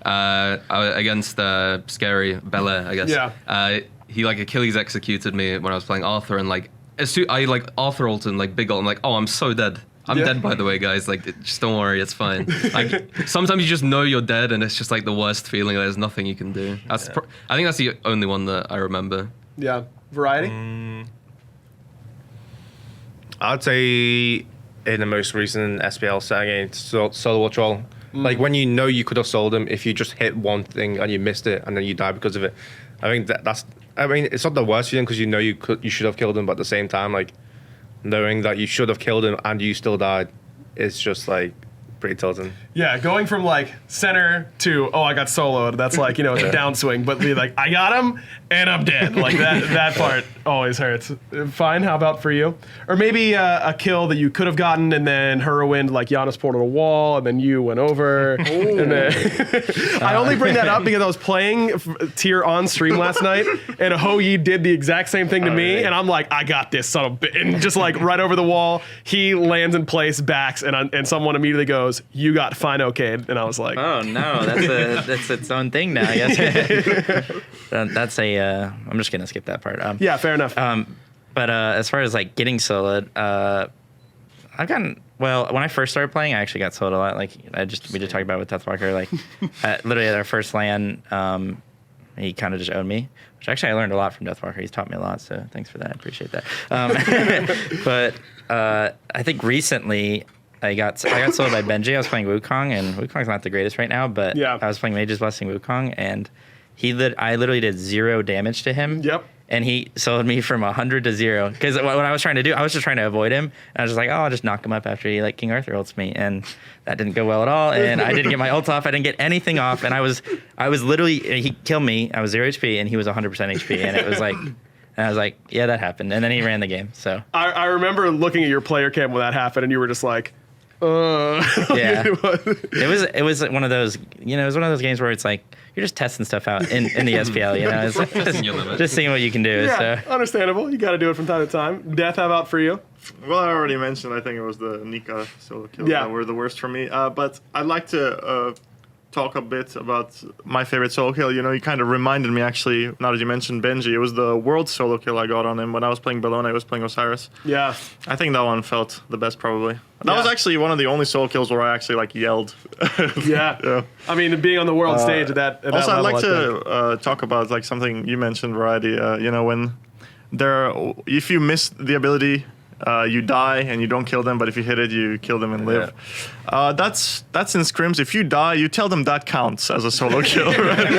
against Scary Bella, I guess. Yeah. He like Achilles executed me when I was playing Arthur, and like I like Arthur ult and like big ult. I'm like, oh, I'm so dead. I'm Yeah. dead, by the way, guys. Like, just don't worry, it's fine. Like, sometimes you just know you're dead, and it's just like the worst feeling. There's nothing you can do. I think that's the only one that I remember. Yeah, variety. I'd say in the most recent SPL set against Solo Troll, like when you know you could have sold him if you just hit one thing and you missed it and then you die because of it. I think that's. I mean, it's not the worst feeling because you know you should have killed him, but at the same time, like knowing that you should have killed him and you still died, it's just like pretty tilting. Yeah, going from like center to I got soloed. That's like, you know, it's a downswing, but be like, I got him and I'm dead. Like that part always hurts. Fine. How about for you? Or maybe a kill that you could have gotten and then Whirlwind, like Giannis ported a wall and then you went over. And then I only bring that up because I was playing tier on stream last night and Ho Yi did the exact same thing to me, and I'm like, I got this son of a bitch. And just like right over the wall, he lands in place, backs, and someone immediately goes, you got finaokey'd, and I was like, Oh no, that's its own thing now. I guess that's a. I'm just gonna skip that part. yeah, fair enough. But as far as like getting soloed, I've gotten when I first started playing, I actually got soloed a lot. Like we just talked about with Deathwalker. Like literally at our first LAN, he kind of just owned me. Which actually I learned a lot from Deathwalker. He's taught me a lot, so thanks for that. I appreciate that. But I think recently. I got soloed by Benji. I was playing Wukong, and Wukong's not the greatest right now, but Yeah. I was playing Mage's Blessing Wukong, and I literally did 0 damage to him. Yep. And he soloed me from 100 to 0. Because what I was trying to do, I was just trying to avoid him. And I was just like, I'll just knock him up after he like King Arthur ults me. And that didn't go well at all. And I didn't get my ult off. I didn't get anything off. And I was literally, he killed me. I was 0 HP, and he was 100% HP. And it was like... And I was like, yeah, that happened. And then he ran the game, so... I remember looking at your player cam when that happened, and you were just like, Yeah. It was one of those, it was one of those games where it's like you're just testing stuff out in the SPL, It's like Testing your limits. just seeing what you can do. Yeah, So understandable. You got to do it from time to time. Death, how about for you? Well, I already mentioned, I think it was the Nika solo kills Yeah. that were the worst for me. But I'd like to talk a bit about my favorite solo kill. You kind of reminded me, actually, now that you mentioned Benji, it was the world solo kill I got on him. When I was playing Bellona, I was playing Osiris. Yeah. I think that one felt the best, probably. That Yeah. was actually one of the only solo kills where I actually, yelled. Yeah. Yeah. I mean, being on the world stage at that at Also, that I'd level, like I think. to talk about something you mentioned, Variety. When if you miss the ability you die and you don't kill them, but if you hit it, you kill them and live. That's in scrims. If you die, you tell them that counts as a solo kill. Right?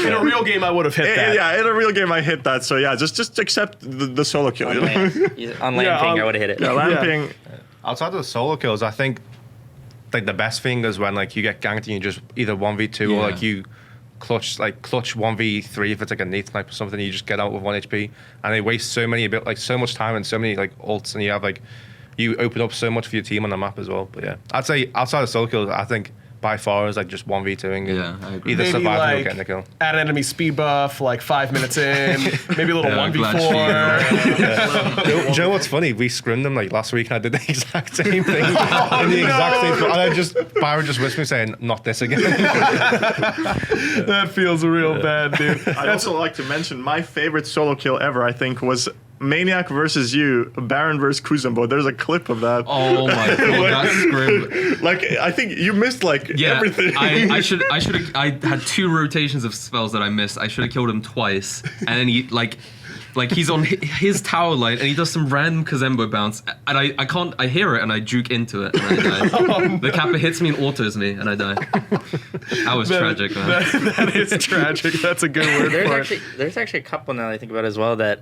In a real game, I would have hit that. Yeah, in a real game, I hit that. So yeah, just accept the solo kill. On land ping, I would have hit it. Yeah, land ping. Outside of the solo kills, I think like the best thing is when like you get ganked and you just either 1v2 or like you clutch 1v3 if it's like a Neath snipe or something. You just get out with 1 HP and they waste so much time and so many like ults, and you have like you open up so much for your team on the map as well. But yeah, I'd say outside of solo kills, I think by far is like just 1v2ing. Yeah, I agree. Maybe Either like surviving or getting a kill. add an enemy speed buff like 5 minutes in, maybe a little Yeah, 1v4. Joe, what's funny? We scrimmed them like last week, and I did the exact same thing. And Byron just whispered me saying, "Not this again." That feels real bad, dude. I'd also like to mention my favorite solo kill ever, I think, was Maniac versus you, Baron versus Kuzumbo. There's a clip of that. Oh my god, that scrim. Like, I think you missed everything. I had 2 rotations of spells that I missed. I should have killed him twice, and then he like he's on his tower line and he does some random Kazembo bounce, and I hear it and I juke into it and I die. The Kappa hits me and autos me and I die. That was tragic, man. That is tragic. That's a good word for it. There's actually a couple now that I think about as well that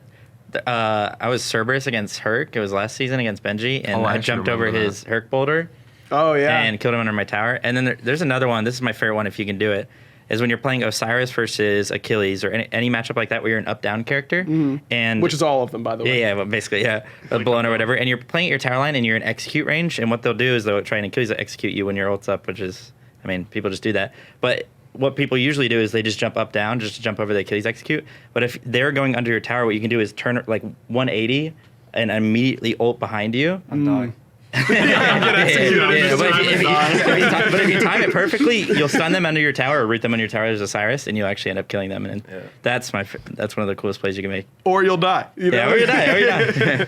I was Cerberus against Herc. It was last season against Benji, and I jumped over his Herc boulder. Oh yeah. And killed him under my tower. And then there's another one. This is my favorite one if you can do it. Is when you're playing Osiris versus Achilles or any matchup like that where you're an up-down character, and Which is all of them, by the way. yeah, well, basically, blown or whatever, and you're playing at your tower line and you're in execute range, and what they'll do is they'll try and Achilles will execute you when your ult's up, which is, I mean, people just do that, but what people usually do is they just jump up down just to jump over the Achilles execute. But if they're going under your tower, what you can do is turn like 180 and immediately ult behind you. I'm dying. But if you time it perfectly, you'll stun them under your tower or root them under your tower as Osiris, and you'll actually end up killing them. And that's one of the coolest plays you can make. Or you'll die. You know? Yeah, or you die.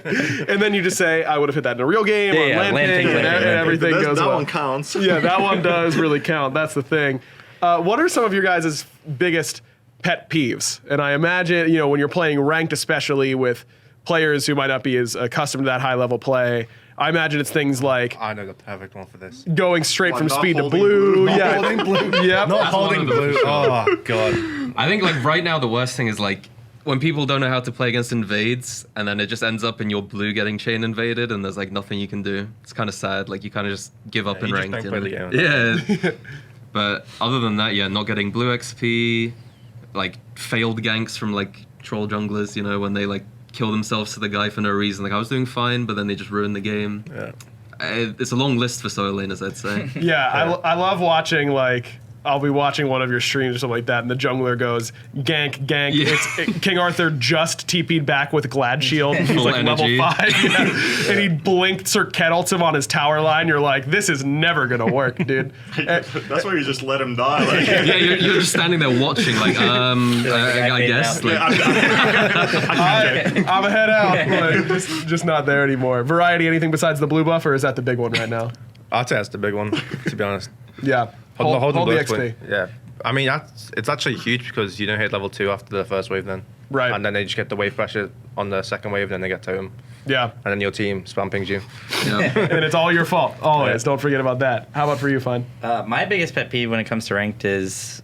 And then you just say, I would have hit that in a real game, on land ping, and everything goes that well. one counts. Yeah, that one does really count. That's the thing. What are some of your guys' biggest pet peeves? And I imagine, when you're playing ranked, especially with players who might not be as accustomed to that high level play, I imagine it's things like I know the perfect one for this. going straight from not speed to holding blue. blue. Yeah. Holding blue. Yep. Not holding one of the blue. Oh god. I think like right now the worst thing is like when people don't know how to play against invades, and then it just ends up in your blue getting chain invaded, and there's like nothing you can do. It's kind of sad. Like you kind of just give up in you just ranked. don't play the game. Yeah. But other than that, yeah, not getting blue XP, like failed ganks from like troll junglers, when they like kill themselves to the guy for no reason. Like I was doing fine, but then they just ruined the game. Yeah. It's a long list for solo laners, I'd say. Yeah, I love watching, like, I'll be watching one of your streams or something like that, and the jungler goes, gank. Yeah. King Arthur just TP'd back with Glad Shield. He's Full like energy. level 5. Yeah. And he blinked Sir Kettles him on his tower line. You're like, this is never going to work, duud. That's where you just let him die. Like, Yeah, you're just standing there watching, like, I guess. Like, I'm a head out. Like, just not there anymore. Variety, anything besides the blue buff, or is that the big one right now? I'd say that's the big one, to be honest. Yeah. Hold the blue XP. Yeah. I mean, it's actually huge because you don't hit level 2 after the first wave then. Right. And then they just get the wave pressure on the second wave, then they get totem. Yeah. And then your team spam pings you. yeah. And it's all your fault. Always. Don't forget about that. How about for you, Fine? My biggest pet peeve when it comes to ranked is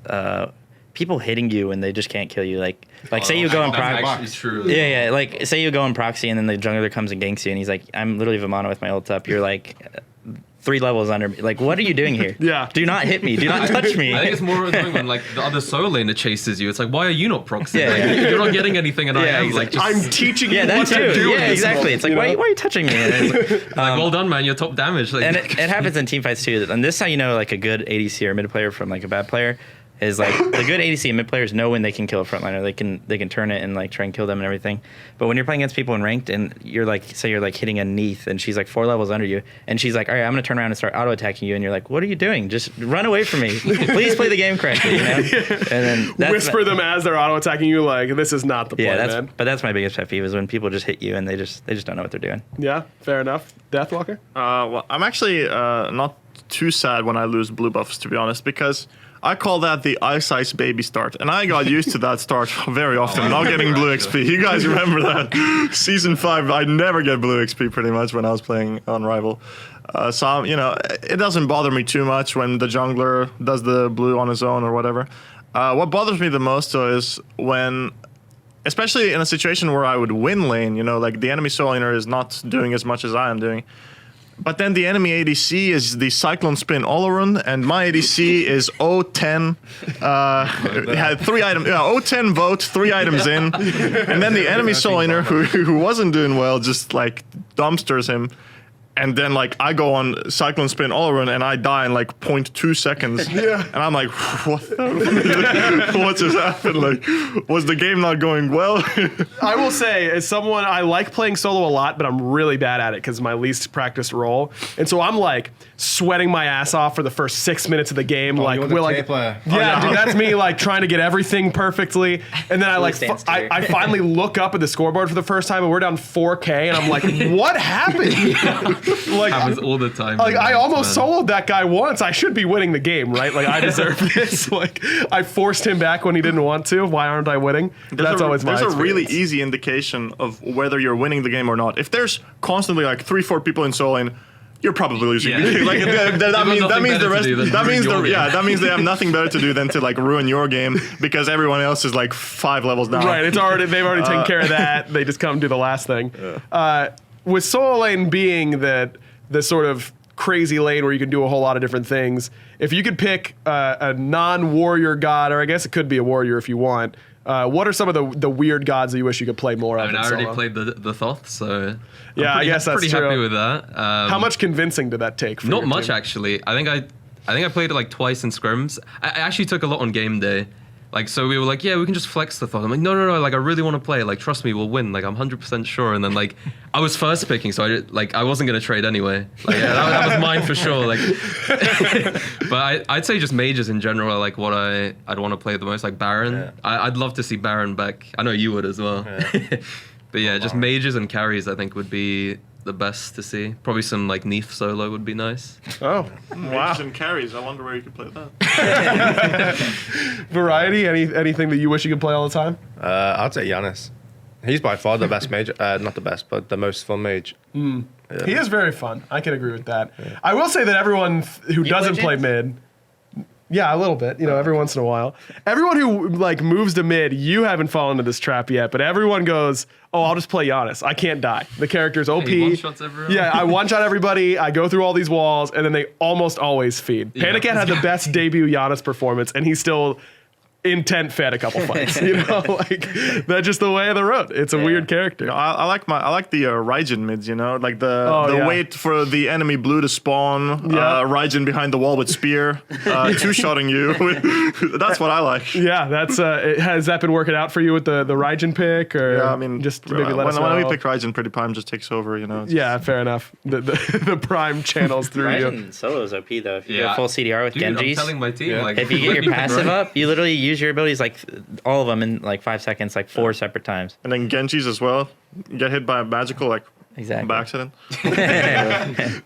people hitting you and they just can't kill you. Like say you go in That's proxy. actually true. Yeah. Like say you go in proxy and then the jungler comes and ganks you and he's like, I'm literally Vamana with my ult up. You're like 3 levels under me. Like, what are you doing here? Yeah. Do not hit me. Do not touch me. I think it's more annoying when like the other solo laner chases you. It's like, why are you not proxy? Yeah, Like, yeah. You're not getting anything, and I Yeah, am. exactly. Like, just, I'm teaching Yeah, you that what to too. do. in Yeah, this exactly. moment, It's like, you know? why are you touching me? And it's like, well done, man. You're top damage. Like, and it happens in team fights too. And this is how you know like a good ADC or mid player from like a bad player is like the good ADC and mid players know when they can kill a frontliner. They can turn it and like try and kill them and everything. But when you're playing against people in ranked and you're like, say you're like hitting a Neath and she's like 4 levels under you and she's like, all right, I'm gonna turn around and start auto attacking you and you're like, what are you doing? Just run away from me. Please play the game correctly. And then Whisper them as they're auto attacking you, like, this is not the play, Yeah, man. but that's my biggest pet peeve is when people just hit you and they just don't know what they're doing. Yeah, fair enough. Deathwalker? well, I'm actually not too sad when I lose blue buffs, to be honest, because I call that the ice baby start, and I got used to that start very often. Not getting blue XP. You guys remember that? Season 5, I never get blue XP pretty much when I was playing on Rival. So it doesn't bother me too much when the jungler does the blue on his own or whatever. What bothers me the most though is when, especially in a situation where I would win lane, like the enemy solo laner is not doing as much as I am doing. But then the enemy ADC is the Cyclone Spin Olorun, and my ADC is 010. It had 3 items, 010 vote, 3 items in. And then the enemy solo laner, who wasn't doing well, just like dumpsters him. And then like I go on Cyclone Spin Olorun and I die in like 0.2 seconds. Yeah. And I'm like, what just happened? Like, was the game not going well? I will say, as someone, I like playing solo a lot, but I'm really bad at it because my least practiced role. And so I'm like sweating my ass off for the first 6 minutes of the game. Oh, like, you're the we're like, K player. yeah, dude, that's me like trying to get everything perfectly. And then I like, stands I finally look up at the scoreboard for the first time and we're down 4K. And I'm like, what happened? Like, Happens all the time. like I almost man. soloed that guy once. I should be winning the game, right? Like I deserve this. Like I forced him back when he didn't want to. Why aren't I winning? That's always my There's a really experience. easy indication of whether you're winning the game or not. If there's constantly like 3-4 people in solo lane, you're probably losing. Yeah. Like that means nothing the better to rest. do than That means ruin your game. that means they have nothing better to do than to like ruin your game because everyone else is like 5 levels down. Right, they've already taken care of that. They just come do the last thing. With solo lane being the sort of crazy lane where you can do a whole lot of different things, if you could pick a non-warrior god, or I guess it could be a warrior if you want, what are some of the weird gods that you wish you could play more of? I mean, in I already solo? played the Thoth, so Yeah, I guess that's pretty true. happy with that. How much convincing did that take? For Not your much team? actually. I think I played it like twice in scrims. I actually took a lot on game day. Like, so we were like, yeah, we can just flex the Thoth. I'm like, no, like I really want to play. Like, trust me, we'll win. Like, I'm 100% sure. And then like, I was first picking, so I wasn't gonna trade anyway. Like, yeah, that was mine for sure. Like, but I'd say just mages in general are like what I'd want to play the most. Like Baron. Yeah. I'd love to see Baron back. I know you would as well. Yeah. But yeah, just mages and carries I think would be the best to see. Probably some like Neath solo would be nice. Oh, wow. And carries. I wonder where you could play that. Variety? Anything that you wish you could play all the time? I'd say Giannis. He's by far the best mage. Not the best, but the most fun mage. He is very fun. I can agree with that. I will say that everyone who doesn't play mid, yeah, a little bit, every once in a while. Everyone who like moves to mid, you haven't fallen into this trap yet, but everyone goes, oh, I'll just play Giannis. I can't die. The character's OP. He one-shots everyone. Yeah, I one-shot everybody. I go through all these walls, and then they almost always feed. Yeah. Panic Cat had the best debut Giannis performance, and he still intent fed a couple fights. Like that's just the way of the road. It's a weird character. I like the Raijin mids, like the yeah. wait for the enemy blue to spawn, Yeah. Raijin behind the wall with spear, two-shotting you. That's what I like. Yeah, that's has that been working out for you with the Raijin pick, or Yeah, I mean, just maybe let us when we know? pick Raijin, pretty Prime just takes over, it's Yeah, fair enough. The prime channels through you. Ryzen solo's Op though. If you Yeah. go full CDR with Dude, I'm Genjis, telling my team, like, if you get your you've been passive right. up, you literally use your abilities like all of them in like 5 seconds, like 4 separate times. And then Genji's as well. Get hit by a magical, like, Exactly. by accident. Oops.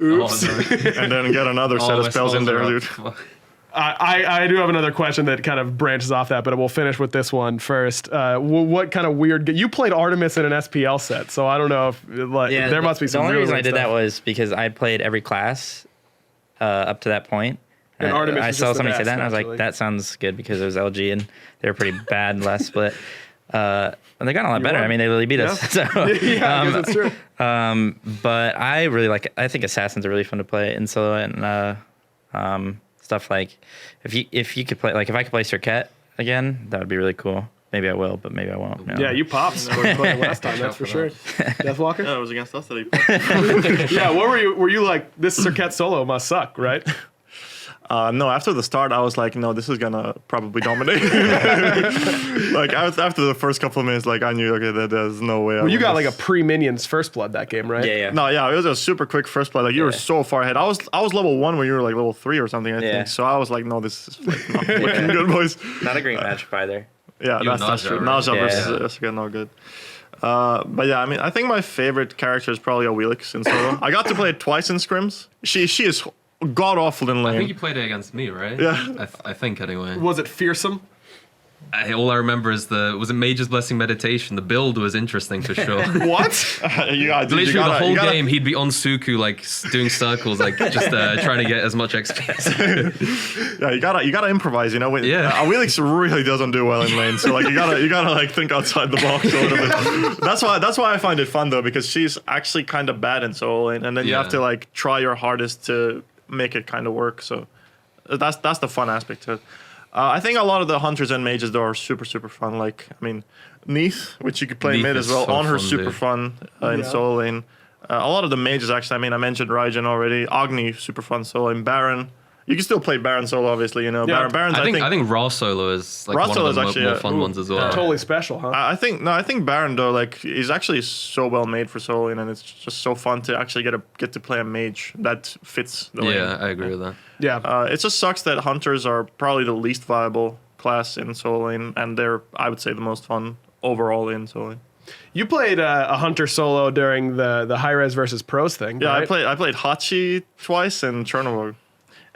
Oh, no. And then get another set Oh, of my spells in there, are dude. up. I do have another question that kind of branches off that, but we'll finish with this one first. What kind of weird? You played Artemis in an SPL set, so I don't know if there must be some. The only really reason I weird did stuff. that was because I played every class up to that point. And Artemis I is saw just the somebody say best, that, and I was naturally. like, that sounds good because it was LG and they were pretty bad last split. And they got a lot better. won. I mean, they literally beat us. So, Yeah, I guess it's true. but I really I think Assassins are really fun to play in solo and stuff like if you could play, like if I could play Circuit again, that would be really cool. Maybe I will, but maybe I won't. No. Yeah, you popped last time, that's for sure. Deathwalker. Yeah, it was against us that he Yeah, what were you? Were you like, this Circuit solo must suck, right? No, after the start, I was like, no, this is gonna probably dominate. Like after the first couple of minutes, like I knew, okay, there's no way. Well, you got like a pre-minions first blood that game, right? Yeah. No, yeah, it was a super quick first play. Like you were so far ahead. I was level 1 when you were like level 3 or something. I Yeah. think. So I was like, no, this is like not looking good, boys. Not a great matchup either. Yeah, You and that's Naja, true. right? Naja Yeah. versus Asuka, no good. But yeah, I mean, I think my favorite character is probably Awilix in solo. I got to play it twice in scrims. She is god awful in I think lane. you played it against me, right? Yeah. I think anyway. Was it fearsome? All I remember is was it Mage's Blessing Meditation. The build was interesting for sure. What? Literally the whole game, he'd be on Suku, like doing circles, like just trying to get as much XP. Yeah, you gotta improvise. You know, Yeah. Awilix really doesn't do well in lane, so like you gotta like think outside the box a little bit. That's why I find it fun though, because she's actually kind of bad in solo lane, and then you have Yeah. to like try your hardest to make it kind of work. So that's the fun aspect to it. I think a lot of the hunters and mages though are super fun. Like I mean, Neith, which you could play Neith mid is as well, so on her fun, super dude. fun in Yeah. solo lane. A lot of the mages actually. I mean, I mentioned Raijin already. Agni super fun solo lane. Baron. You can still play Baron solo, obviously. You know, Yeah. Baron's I think Raw Solo is like Raw one Solo of is the actually, more yeah. fun ones as well. Totally special, huh? I think Baron though, like, is actually so well made for solo lane, and it's just so fun to actually get to play a mage that fits the lane. Yeah, I agree with that. Yeah. It just sucks that hunters are probably the least viable class in solo lane, and they're, I would say, the most fun overall in solo lane. You played a hunter solo during the high res versus pros thing. Yeah, right? I played Hachi twice and Chernobog.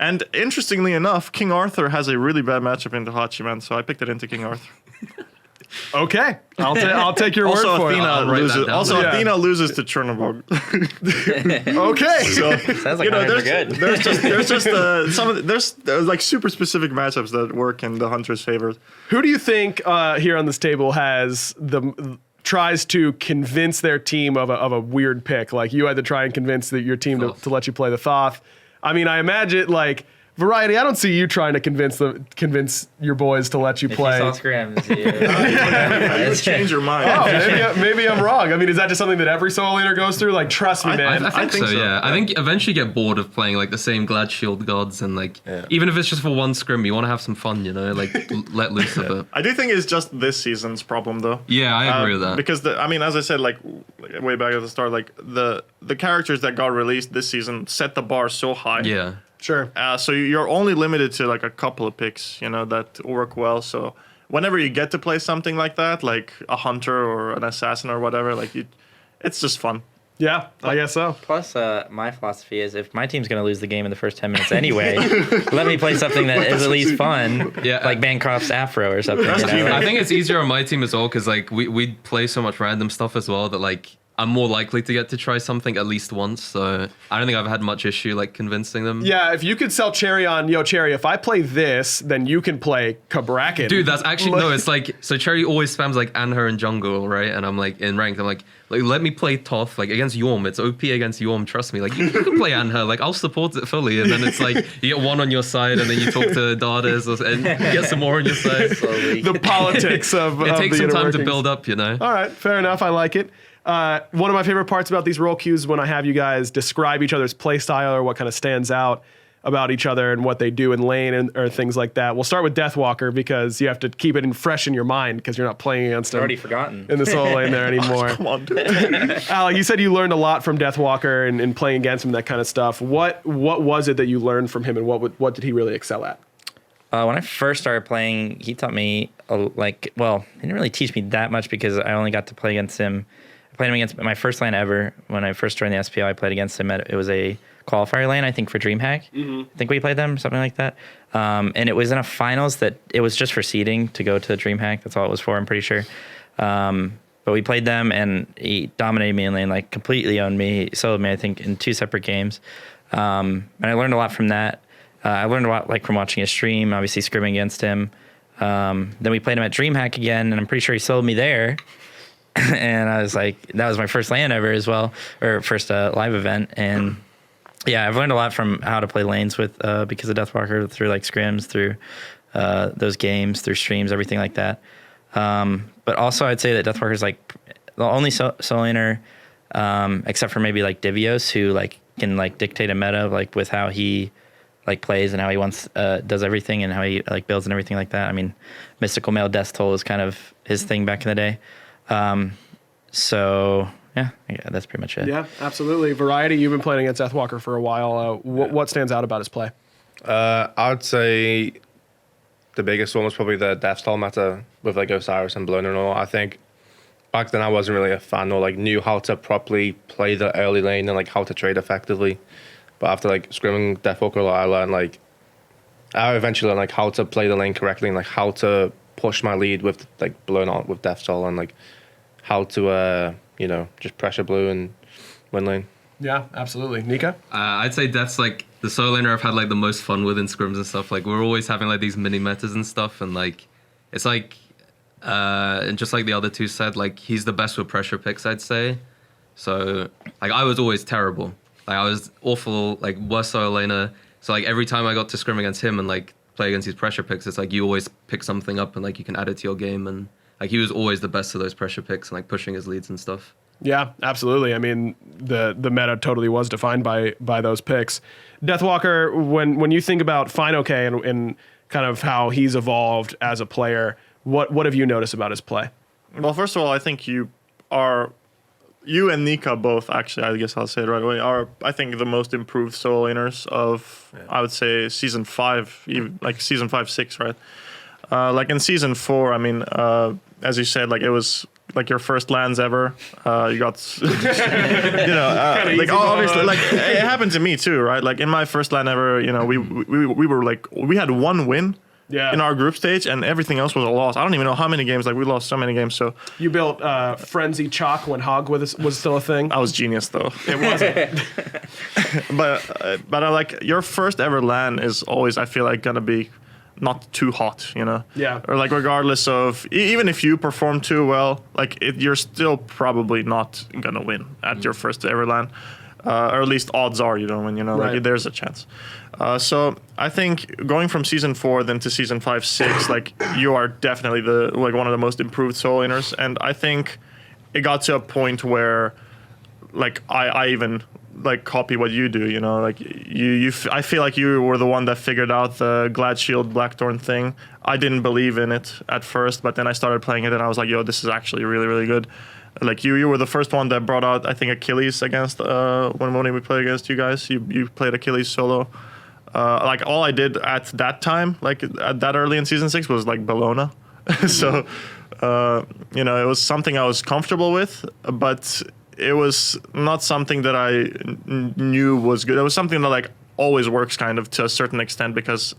And interestingly enough, King Arthur has a really bad matchup into Hachi, man, so I picked it into King Arthur. Okay, I'll take your word Also, for Athena I'll write that loses. down. Also, Yeah. Athena loses to Chernobog. it. Okay. So Sounds like hunters are good. there's just there's like super specific matchups that work in the hunter's favor. Who do you think here on this table tries to convince their team of a weird pick? Like you had to try and convince your team Thoth. to let you play the Thoth. I mean, I imagine like Variety. I don't see you trying to convince your boys to let you If play. you saw scrims, You would change your mind. Oh, maybe I'm wrong. I mean, is that just something that every solo laner goes through? Like, trust me, man. I think so, yeah. I think eventually you get bored of playing like the same Glad Shield gods and like even if it's just for one scrim, you want to have some fun, you know, like let loose a bit. I do think it's just this season's problem, though. Yeah, I agree with that. Because I mean, as I said, like way back at the start, like the characters that got released this season set the bar so high. Yeah. Sure. So you're only limited to like a couple of picks, you know, that work well. So whenever you get to play something like that, like a hunter or an assassin or whatever, like it's just fun. Yeah, I guess so. Plus, my philosophy is if my team's going to lose the game in the first 10 minutes anyway, let me play something that is at least fun, Yeah. like Bancroft's Afro or something. You know? I think it's easier on my team as well because like we play so much random stuff as well that like I'm more likely to get to try something at least once. So I don't think I've had much issue like convincing them. Yeah, if you could sell Cherry on, yo, Cherry, if I play this, then you can play Cabrakan. Dude, that's actually no. It's like so Cherry always spams like Anher in jungle, right? And I'm like in ranked. I'm like let me play Toth like against Yorm. It's OP against Yorm. Trust me. Like you can play Anher. Like I'll support it fully. And then it's like you get one on your side, and then you talk to Dardas and get some more on your side. Slowly. the politics of It takes the some inner time to workings. build up, you know. All right, fair enough. I like it. One of my favorite parts about these role cues is when I have you guys describe each other's play style or what kind of stands out about each other and what they do in lane or things like that. We'll start with Deathwalker because you have to keep it fresh in your mind because you're not playing against him Already forgotten. in the solo lane there anymore. Come on, dude. Alec, you said you learned a lot from Deathwalker and playing against him, that kind of stuff. What was it that you learned from him, and what did he really excel at? When I first started playing, he taught me, he didn't really teach me that much because I only got to play against him. I played him against my first lane ever. When I first joined the SPL, I played against him. It was a qualifier lane, I think, for DreamHack. I think we played them, something like that. And it was in a finals that it was just for seeding to go to DreamHack. That's all it was for, I'm pretty sure. But we played them, and he dominated me in lane, like completely owned me. He soloed me, I think, in 2 separate games. And I learned a lot from that. I learned a lot like from watching his stream, obviously scrimming against him. Then we played him at DreamHack again, and I'm pretty sure he sold me there. And I was like, that was my first LAN ever as well, or first live event. And yeah, I've learned a lot from how to play lanes with because of Deathwalker through like scrims, through those games, through streams, everything like that. But also I'd say that Deathwalker is like the only solo laner, except for maybe like Divios, who like can like dictate a meta like with how he like plays and how he does everything and how he like builds and everything like that. I mean, Mystical Male Death Toll is kind of his thing back in the day. So yeah, that's pretty much it. Yeah, absolutely. Variety, you've been playing against Deathwalker for a while. What stands out about his play? I'd say the biggest one was probably the Death Stall meta with like Osiris and Blown and all. I think back then I wasn't really a fan or like knew how to properly play the early lane and like how to trade effectively. But after like scrimming Deathwalker a lot, I eventually learned like how to play the lane correctly and like how to push my lead with like blowing out with Death Soul and like how to just pressure blue and win lane. Yeah, absolutely. Nika? I'd say Death's like the solo laner I've had like the most fun with in scrims and stuff. Like we're always having like these mini metas and stuff, and like it's like and just like the other two said, like he's the best with pressure picks, I'd say. So like I was always terrible. Like I was awful, like worst solo laner. So like every time I got to scrim against him and like play against these pressure picks, it's like you always pick something up and like you can add it to your game, and like he was always the best of those pressure picks and like pushing his leads and stuff. Yeah, absolutely. I mean, the meta totally was defined by those picks. Deathwalker, when you think about finaokey and kind of how he's evolved as a player, what have you noticed about his play? Well, first of all, I think you and Nika both, actually, I guess I'll say it right away, are, I think, the most improved solo laners of, I would say, Season 5, even, like Season 5, 6, right? Like in Season 4, I mean, as you said, like it was like your first lands ever. You got, like obviously, like it happened to me too, right? Like in my first land ever, we were like, we had one win. Yeah. In our group stage, and everything else was a loss. I don't even know how many games. Like we lost so many games. So you built Frenzy Chalk when Hog was still a thing. I was genius though. It wasn't. but I like your first ever LAN is always, I feel like, gonna be not too hot, Yeah. Or like regardless of even if you perform too well, like you're still probably not gonna win at your first ever LAN. Or at least odds are you don't win, Right. like there's a chance. So I think going from Season 4 then to Season 5, 6, like you are definitely one of the most improved solo laners, and I think it got to a point where like I even like copy what you do, like I feel like you were the one that figured out the Glad Shield Blackthorn thing. I didn't believe in it at first, but then I started playing it and I was like, yo, this is actually really, really good. Like you were the first one that brought out, I think, Achilles against when we played against you guys. You played Achilles solo. Like all I did at that time, like at that early in Season 6, was like Bellona. So it was something I was comfortable with, but it was not something that I knew was good. It was something that like always works kind of to a certain extent, because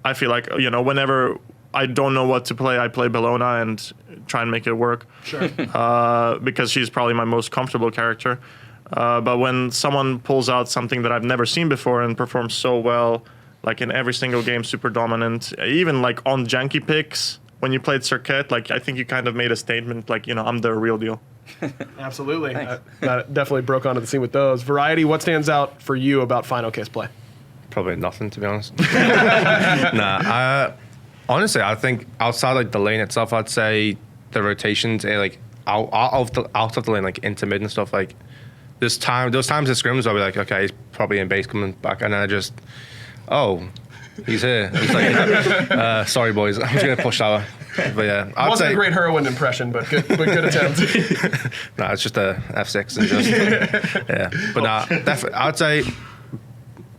I feel like whenever I don't know what to play, I play Bellona and try and make it work. Sure. Because she's probably my most comfortable character. But when someone pulls out something that I've never seen before and performs so well, like in every single game, super dominant, even like on janky picks, when you played Circuit, like I think you kind of made a statement, like, I'm the real deal. Absolutely. That definitely broke onto the scene with those. Variety, what stands out for you about finaokey's play? Probably nothing, to be honest. Honestly, I think outside like the lane itself, I'd say the rotations, like out of the lane, like into mid and stuff. Like those times in scrims, I'll be like, okay, he's probably in base coming back, and then I just, he's here. It's like, sorry boys, I'm just gonna push tower. But yeah, I'd wasn't a great heroine impression, but good attempt. No, it's just a F6 and just yeah. But definitely, I'd say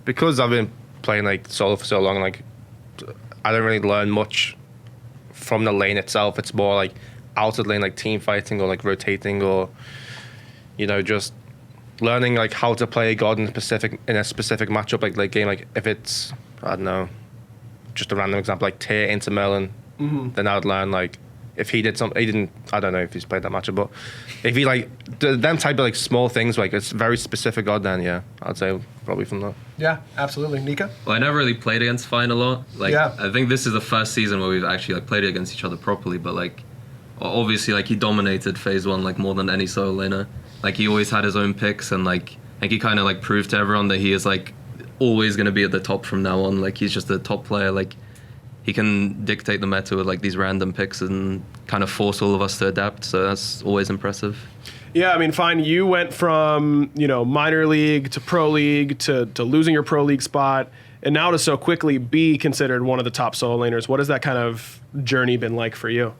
because I've been playing like solo for so long, like I don't really learn much from the lane itself. It's more like out of the lane, like team fighting or like rotating or just learning like how to play a god in a specific matchup, like late game. Like if it's, I don't know, just a random example, like Tyr into Melon, then I would learn like if he did something, I don't know if he's played that matchup, but if he like them type of like small things, like it's very specific god, then yeah, I'd say probably from that. Yeah, absolutely. Nika? Well, I never really played against Fine a lot. Like, yeah. I think this is the first season where we've actually like played against each other properly. But like, obviously, like he dominated Phase 1 like more than any solo laner. Like he always had his own picks, and like I think he kind of like proved to everyone that he is like always going to be at the top from now on. Like he's just a top player. Like he can dictate the meta with like these random picks and kind of force all of us to adapt. So that's always impressive. Yeah, I mean, fine. You went from minor league to pro league to losing your pro league spot, and now to so quickly be considered one of the top solo laners. What has that kind of journey been like for you?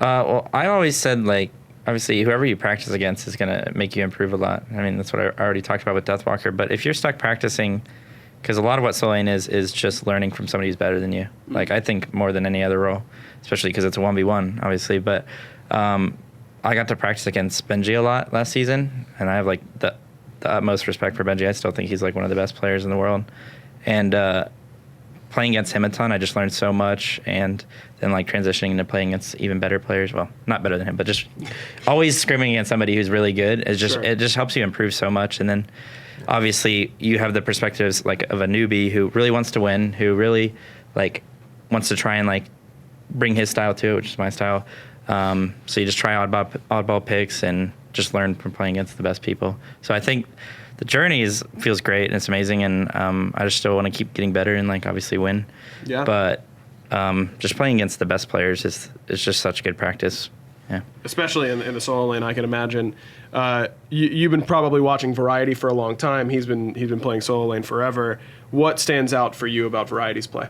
Well, I always said like obviously whoever you practice against is gonna make you improve a lot. I mean, that's what I already talked about with Deathwalker. But if you're stuck practicing, because a lot of what solo lane is just learning from somebody who's better than you. Like I think more than any other role, especially because it's a 1v1, obviously. But I got to practice against Benji a lot last season, and I have like the the utmost respect for Benji. I still think he's like one of the best players in the world. And playing against him a ton, I just learned so much. And then like transitioning into playing against even better players. Well, not better than him, but just always scrimming against somebody who's really good. Is just It just helps you improve so much. And then obviously you have the perspectives like of a newbie who really wants to win, who really like wants to try and like bring his style to it, which is my style. So you just try oddball picks and just learn from playing against the best people. So I think the journey feels great and it's amazing, and I just still want to keep getting better and like obviously win. Yeah. But just playing against the best players is just such good practice. Yeah. Especially in the solo lane, I can imagine. You've been probably watching Variety for a long time. He's been playing solo lane forever. What stands out for you about Variety's play?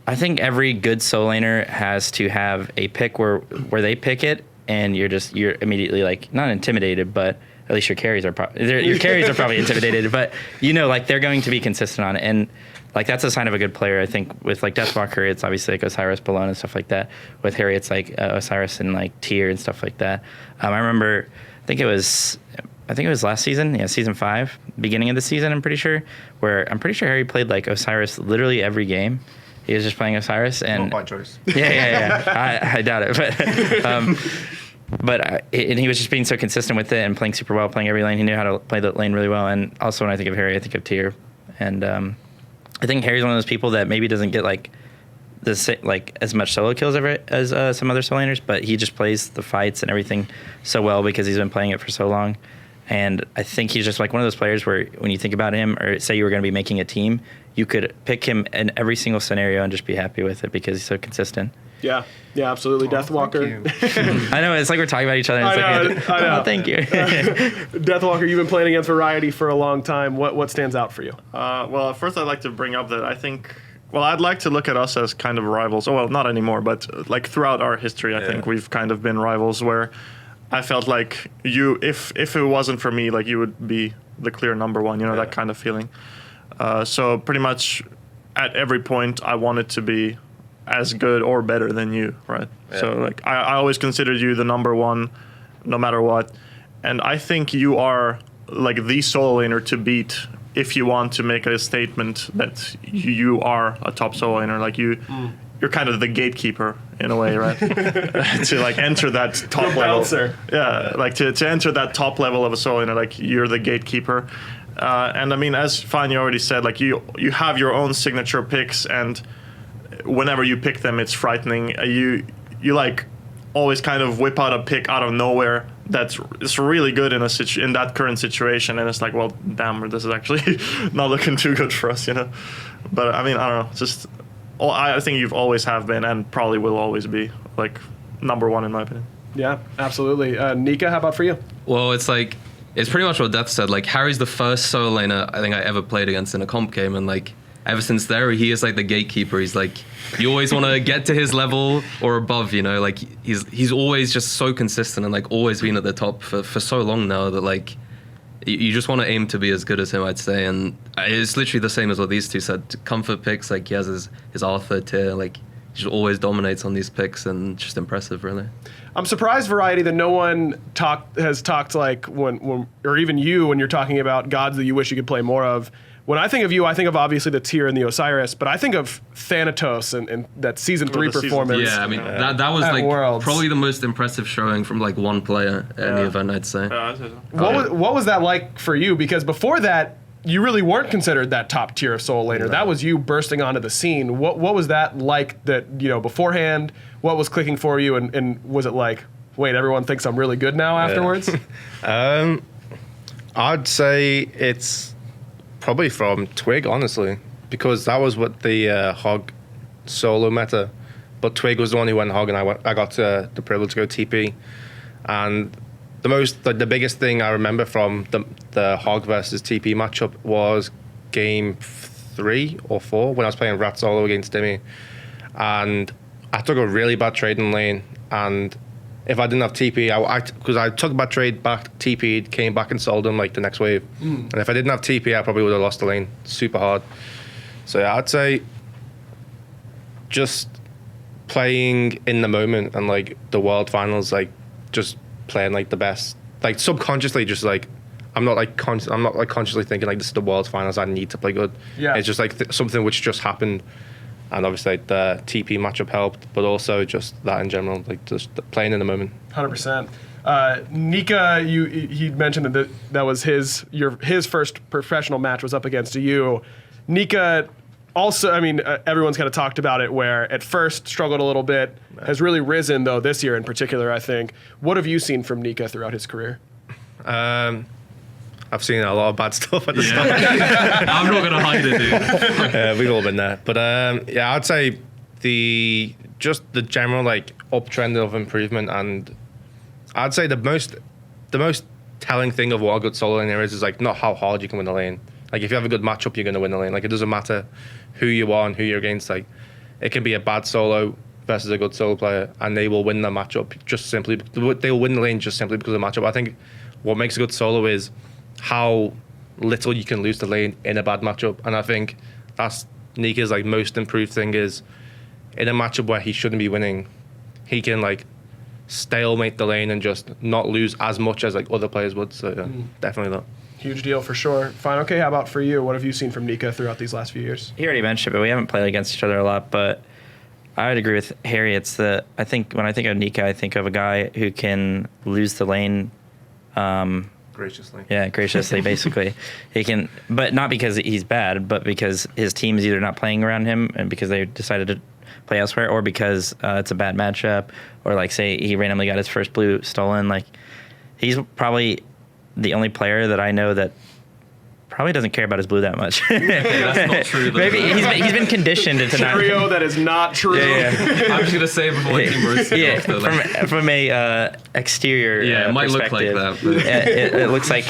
I think every good solo laner has to have a pick where they pick it, and you're immediately like not intimidated, but at least your carries are probably intimidated. But like they're going to be consistent on it, and like that's a sign of a good player. I think with like Deathwalker, it's obviously like Osiris, Balone, and stuff like that. With Harry, it's like Osiris and like Tyr and stuff like that. I remember, I think it was last season, season 5, beginning of the season. I'm pretty sure Harry played like Osiris literally every game. He was just playing Osiris, and not by choice. Yeah. I doubt it, but and he was just being so consistent with it and playing super well, playing every lane. He knew how to play the lane really well. And also, when I think of Harry, I think of Tyr, and I think Harry's one of those people that maybe doesn't get like as much solo kills as some other solo laners, but he just plays the fights and everything so well because he's been playing it for so long. And I think he's just like one of those players where when you think about him, or say you were going to be making a team, you could pick him in every single scenario and just be happy with it because he's so consistent. Yeah, absolutely. Deathwalker. I know, it's like we're talking about each other. And I know. Oh, thank you. Deathwalker, you've been playing against Variety for a long time. What stands out for you? Well, first I'd like to bring up that I think, I'd like to look at us as kind of rivals. Oh, well, not anymore, but like throughout our history, I think we've kind of been rivals where I felt like if it wasn't for me, like you would be the clear number one, that kind of feeling. So pretty much at every point I wanted to be as good or better than you, right? Yeah. So like I always considered you the number one no matter what. And I think you are like the solo laner to beat if you want to make a statement that you are a top solo laner. Like you're kind of the gatekeeper in a way, right? To like enter that top level. Bouncer. Yeah, like to enter that top level of a solo laner, like you're the gatekeeper. And I mean, as Fine already said, like you have your own signature picks, and whenever you pick them, it's frightening. You like always kind of whip out a pick out of nowhere it's really good in that current situation, and it's like, well, damn, this is actually not looking too good for us, But I mean, I don't know, just I think you've always have been and probably will always be like number one in my opinion. Yeah, absolutely. Nika, how about for you? Well, it's pretty much what Death said. Like, Harry's the first solo laner I think I ever played against in a comp game, and like ever since there, he is like the gatekeeper. He's like, you always want to get to his level or above, like he's always just so consistent and like always been at the top for so long now that like you just want to aim to be as good as him, I'd say. And it's literally the same as what these two said. Comfort picks, like he has his Arthur tier, like he just always dominates on these picks, and just impressive, really. I'm surprised, Variety, that no one has talked like when or even you when you're talking about gods that you wish you could play more of. When I think of you, I think of obviously the Tyr and the Osiris, but I think of Thanatos and that season 3 performance. Yeah, I mean that was like Worlds. Probably the most impressive showing from like one player in the event, I'd say. What was that like for you? Because before that, you really weren't considered that top tier of solo laner. No. That was you bursting onto the scene. What was that like? That beforehand, what was clicking for you, and was it like, wait, everyone thinks I'm really good now afterwards? I'd say it's probably from Twig, honestly, because that was what the Hog solo meta. But Twig was the one who went Hog, and I got the privilege to go TP. And the biggest thing I remember from the Hog versus TP matchup was game 3 or 4 when I was playing Rat solo against Dimmy, and I took a really bad trade in lane, and if I didn't have TP, because I took a bad trade back, TP'd, came back and sold him like the next wave. And if I didn't have TP, I probably would have lost the lane super hard. So yeah, I'd say just playing in the moment and like the world finals, like just playing like the best like subconsciously just like I'm not like consciously thinking like this is the world finals. I need to play good. Yeah. It's just like something which just happened, and obviously like, the TP matchup helped, but also just that in general, like just playing in the moment. 100%. Nika, he mentioned that was his first professional match was up against you. Nika also, I mean, everyone's kind of talked about it where at first struggled a little bit, has really risen though this year in particular, I think. What have you seen from Nika throughout his career? I've seen a lot of bad stuff at the start. I'm not gonna hide it, dude. We've all been there, but yeah, I'd say the general like uptrend of improvement, and I'd say the most telling thing of what a good solo laner is like not how hard you can win the lane. Like if you have a good matchup, you're gonna win the lane. Like it doesn't matter who you are and who you're against. Like it can be a bad solo versus a good solo player, and they will win the matchup just simply. They'll win the lane just simply because of the matchup. I think what makes a good solo is how little you can lose the lane in a bad matchup, and I think that's Nika's like most improved thing is in a matchup where he shouldn't be winning, he can like stalemate the lane and just not lose as much as like other players would. So yeah, definitely that. Huge deal for sure. finaokey, how about for you? What have you seen from Nika throughout these last few years? He already mentioned it, but we haven't played against each other a lot. But I would agree with Harry. I think when I think of Nika, I think of a guy who can lose the lane. Graciously. Yeah, graciously, basically. He can, but not because he's bad, but because his team's either not playing around him and because they decided to play elsewhere, or because it's a bad matchup, or like say he randomly got his first blue stolen. Like he's probably the only player that I know that probably doesn't care about his blue that much. That's not true. Though. Maybe he's been conditioned into not. Stereo, that is not true. I'm just gonna say before my team roasts it off, though, like, from a exterior it might look like perspective, that. But. it looks like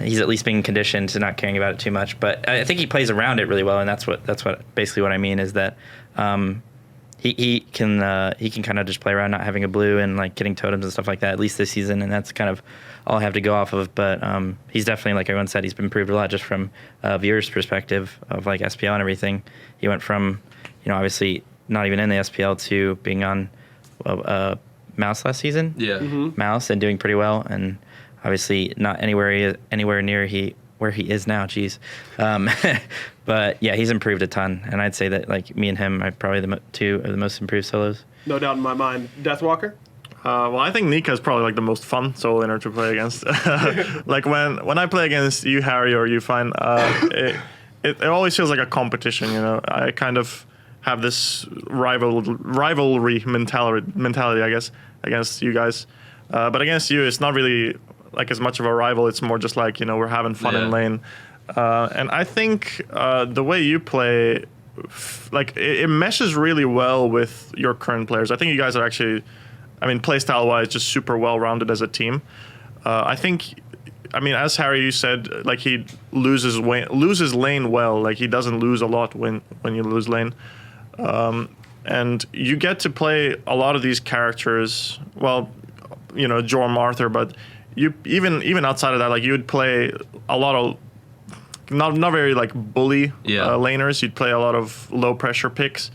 he's at least being conditioned to not caring about it too much. But I think he plays around it really well, and that's what basically what I mean is that he can kind of just play around not having a blue and like getting totems and stuff like that, at least this season, and that's kind of all I have to go off of. But he's definitely, like everyone said, he's been improved a lot just from a viewer's perspective of like SPL and everything. He went from, obviously not even in the SPL to being on Mouse last season. Yeah. Mm-hmm. Mouse and doing pretty well, and obviously not anywhere near where he is now. Jeez. But yeah, he's improved a ton, and I'd say that like me and him are probably two of the most improved solos. No doubt in my mind. Deathwalker? Well, I think Nika is probably like the most fun solo laner to play against. Like when I play against you, Harry, or you, Fine, it always feels like a competition. I kind of have this rivalry mentality, I guess, against you guys. But against you, it's not really like as much of a rival. It's more just like we're having fun in lane. And I think the way you play, like it meshes really well with your current players. I think you guys are actually, playstyle wise, just super well rounded as a team. I think, as Harry, you said, like he loses lane well. Like he doesn't lose a lot when you lose lane. And you get to play a lot of these characters. Well, Jorm, Arthur, but you even outside of that, like you would play a lot of not very like bully laners. You'd play a lot of low pressure picks,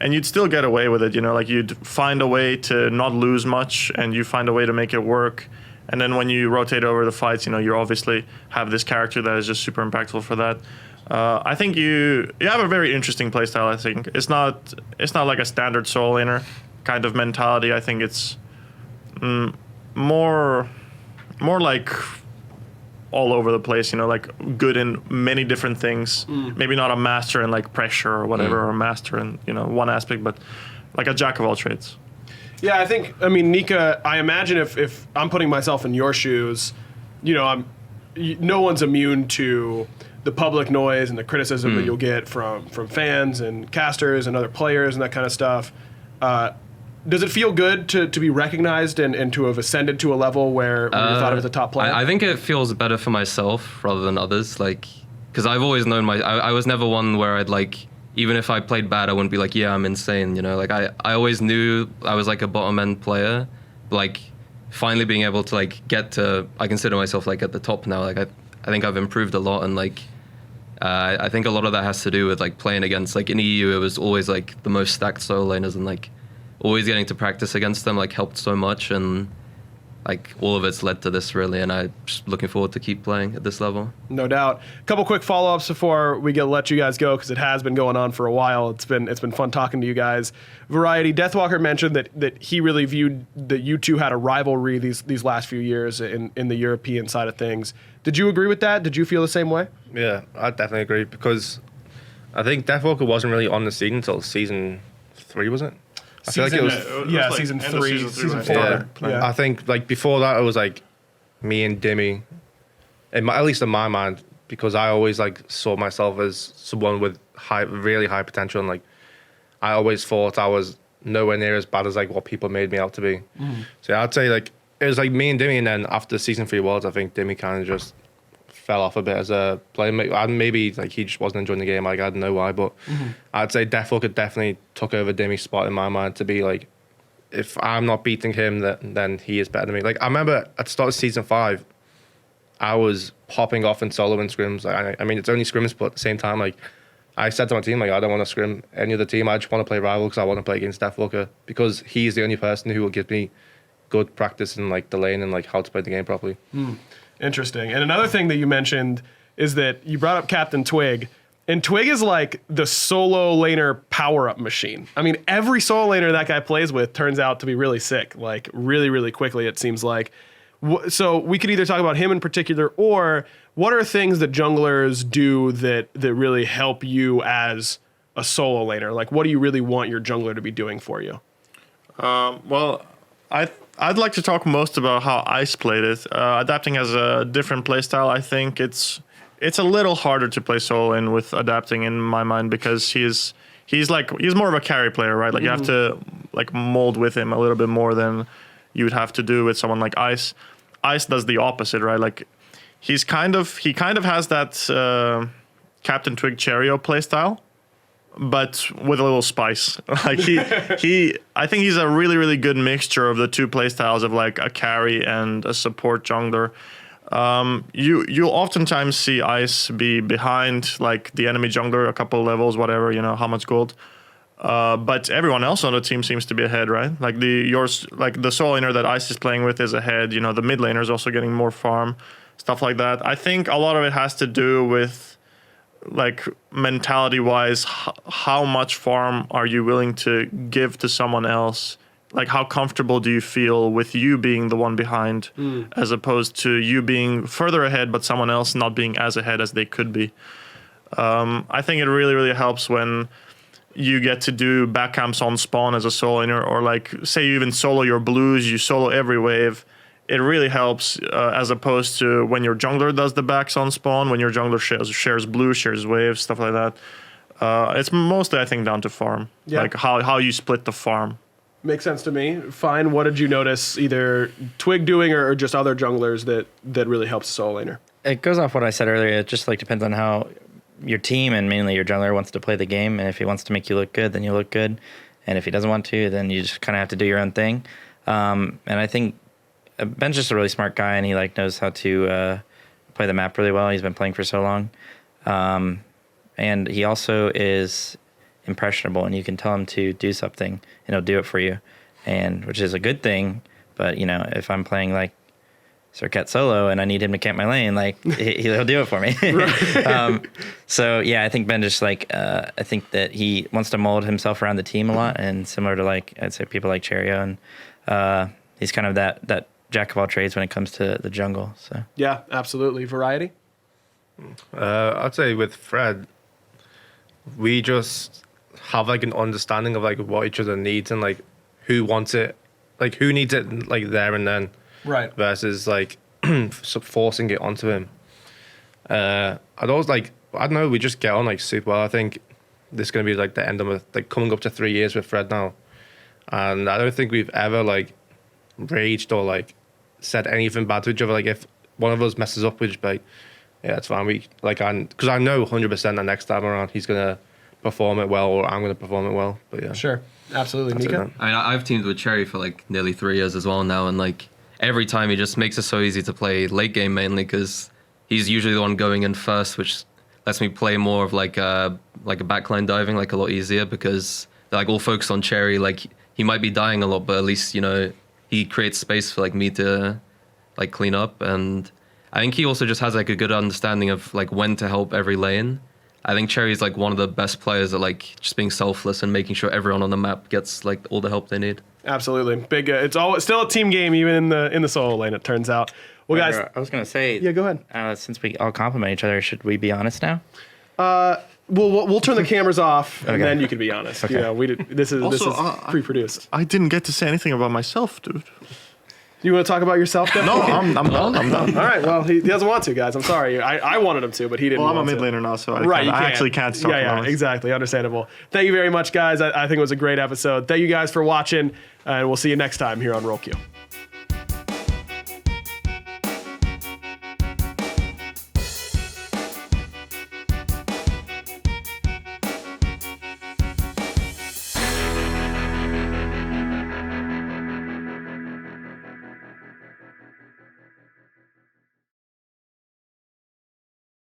and you'd still get away with it. Like you'd find a way to not lose much, and you find a way to make it work. And then when you rotate over the fights, you obviously have this character that is just super impactful for that. I think you have a very interesting playstyle. I think it's not like a standard solo laner kind of mentality. I think it's more like all over the place, like good in many different things. Maybe not a master in like pressure or whatever, or a master in one aspect, but like a jack of all trades. Yeah, I think Nika. I imagine if I'm putting myself in your shoes, no one's immune to the public noise and the criticism that you'll get from fans and casters and other players and that kind of stuff. Does it feel good to be recognized and to have ascended to a level where you thought of as a top player? I think it feels better for myself rather than others, like, because I've always known I was never one where I'd like, even if I played bad, I wouldn't be like, yeah, I'm insane, like I always knew I was like a bottom end player, like finally being able to like I consider myself like at the top now, like I think I've improved a lot, and like I think a lot of that has to do with like playing against, like in EU, it was always like the most stacked solo laners, and like always getting to practice against them like helped so much. And like all of it's led to this really, and I'm just looking forward to keep playing at this level. No doubt. A couple quick follow-ups before we let you guys go, because it has been going on for a while. It's been fun talking to you guys. Variety, Deathwalker mentioned that he really viewed that you two had a rivalry these last few years in the European side of things. Did you agree with that? Did you feel the same way? Yeah, I definitely agree, because I think Deathwalker wasn't really on the scene until season 3, was it? I feel like it was. Yeah, season 3, season 4. Yeah. I think like before that it was like me and Dimmy, at least in my mind, because I always like saw myself as someone with really high potential, and like I always thought I was nowhere near as bad as like what people made me out to be. So yeah, I'd say like it was like me and Dimmy, and then after season 3 Worlds, I think Dimmy kind of just fell off a bit as a player. Maybe like he just wasn't enjoying the game. Like I don't know why, but I'd say Deathwalker definitely took over Dimmy's spot in my mind to be like, if I'm not beating him, then he is better than me. Like I remember at the start of season 5, I was popping off in solo and scrims. Like, I mean, it's only scrims, but at the same time, like I said to my team, like I don't want to scrim any other team. I just want to play rival because I want to play against Deathwalker, because he's the only person who will give me good practice in like the lane and like how to play the game properly. Interesting. And another thing that you mentioned is that you brought up Captain Twig, and Twig is like the solo laner power-up machine. I mean, every solo laner that guy plays with turns out to be really sick, like really, really quickly, it seems like. So we could either talk about him in particular, or what are things that junglers do that really help you as a solo laner? Like, what do you really want your jungler to be doing for you? Well, I'd like to talk most about how Ice played it. Adapting as a different playstyle, I think it's a little harder to play solo in with adapting in my mind, because he's more of a carry player, right? Like you have to like mold with him a little bit more than you would have to do with someone like Ice. Ice does the opposite, right? Like he kind of has that Captain Twig Cheerio playstyle, but with a little spice. Like I think he's a really, really good mixture of the two playstyles of like a carry and a support jungler. You'll oftentimes see Ice be behind like the enemy jungler a couple levels, whatever, how much gold. But everyone else on the team seems to be ahead, right? Like the solo laner that Ice is playing with is ahead. The mid laner is also getting more farm, stuff like that. I think a lot of it has to do with like mentality wise, how much farm are you willing to give to someone else? Like how comfortable do you feel with you being the one behind, as opposed to you being further ahead but someone else not being as ahead as they could be. I think it really, really helps when you get to do back camps on spawn as a solo laner, or like say you even solo your blues, you solo every wave. It really helps as opposed to when your jungler does the backs on spawn, when your jungler shares blue, shares waves, stuff like that. It's mostly, I think, down to farm, like how you split the farm. Makes sense to me. Fine. What did you notice either Twig doing or just other junglers that really helps a solo laner? It goes off what I said earlier. It just like depends on how your team and mainly your jungler wants to play the game. And if he wants to make you look good, then you look good. And if he doesn't want to, then you just kind of have to do your own thing. And I think Ben's just a really smart guy, and he like knows how to play the map really well. He's been playing for so long. And he also is impressionable, and you can tell him to do something and he'll do it for you, and which is a good thing. But if I'm playing like Serket solo and I need him to camp my lane, like he'll do it for me. So yeah, I think Ben just like I think that he wants to mold himself around the team a lot, and similar to like I'd say people like Cheerio, and he's kind of that jack of all trades when it comes to the jungle. So yeah, absolutely. Variety. I'd say with Fred, we just have like an understanding of like what each other needs and like who wants it, like who needs it like there and then, right? Versus like forcing it onto him. I'd always like, I don't know, we just get on like super well. I think this is gonna be like the end of like coming up to 3 years with Fred now, and I don't think we've ever like raged or like said anything bad to each other. Like if one of us messes up, we just be like, yeah, it's fine. We like, because I know 100% the next time around he's gonna perform it well, or I'm gonna perform it well. But yeah, sure, absolutely. That's Nika. I mean, I've teamed with Cherry for like nearly 3 years as well now, and like every time he just makes it so easy to play late game, mainly because he's usually the one going in first, which lets me play more of like a backline diving like a lot easier, because they're like all focused on Cherry. Like he might be dying a lot, but at least he creates space for like me to like clean up, and I think he also just has like a good understanding of like when to help every lane. I think Cherry's like one of the best players at like just being selfless and making sure everyone on the map gets like all the help they need. Absolutely, big. It's always still a team game, even in the solo lane. It turns out. Well, guys, I was gonna say, yeah, go ahead. Since we all compliment each other, should we be honest now? We'll turn the cameras off, and Okay. then you can be honest. Okay. You know, this is Also, pre-produced. I didn't get to say anything about myself, dude. You want to talk about yourself, Deathwalker? No, I'm done. I'm done. All right. Well, he doesn't want to, guys. I'm sorry. I wanted him to, but he didn't. Well, I'm a want mid to. laner now, so Right, you I actually can't talk about Yeah, this. exactly. Understandable. Thank you very much, guys. I think it was a great episode. Thank you guys for watching, and we'll see you next time here on Roll Q.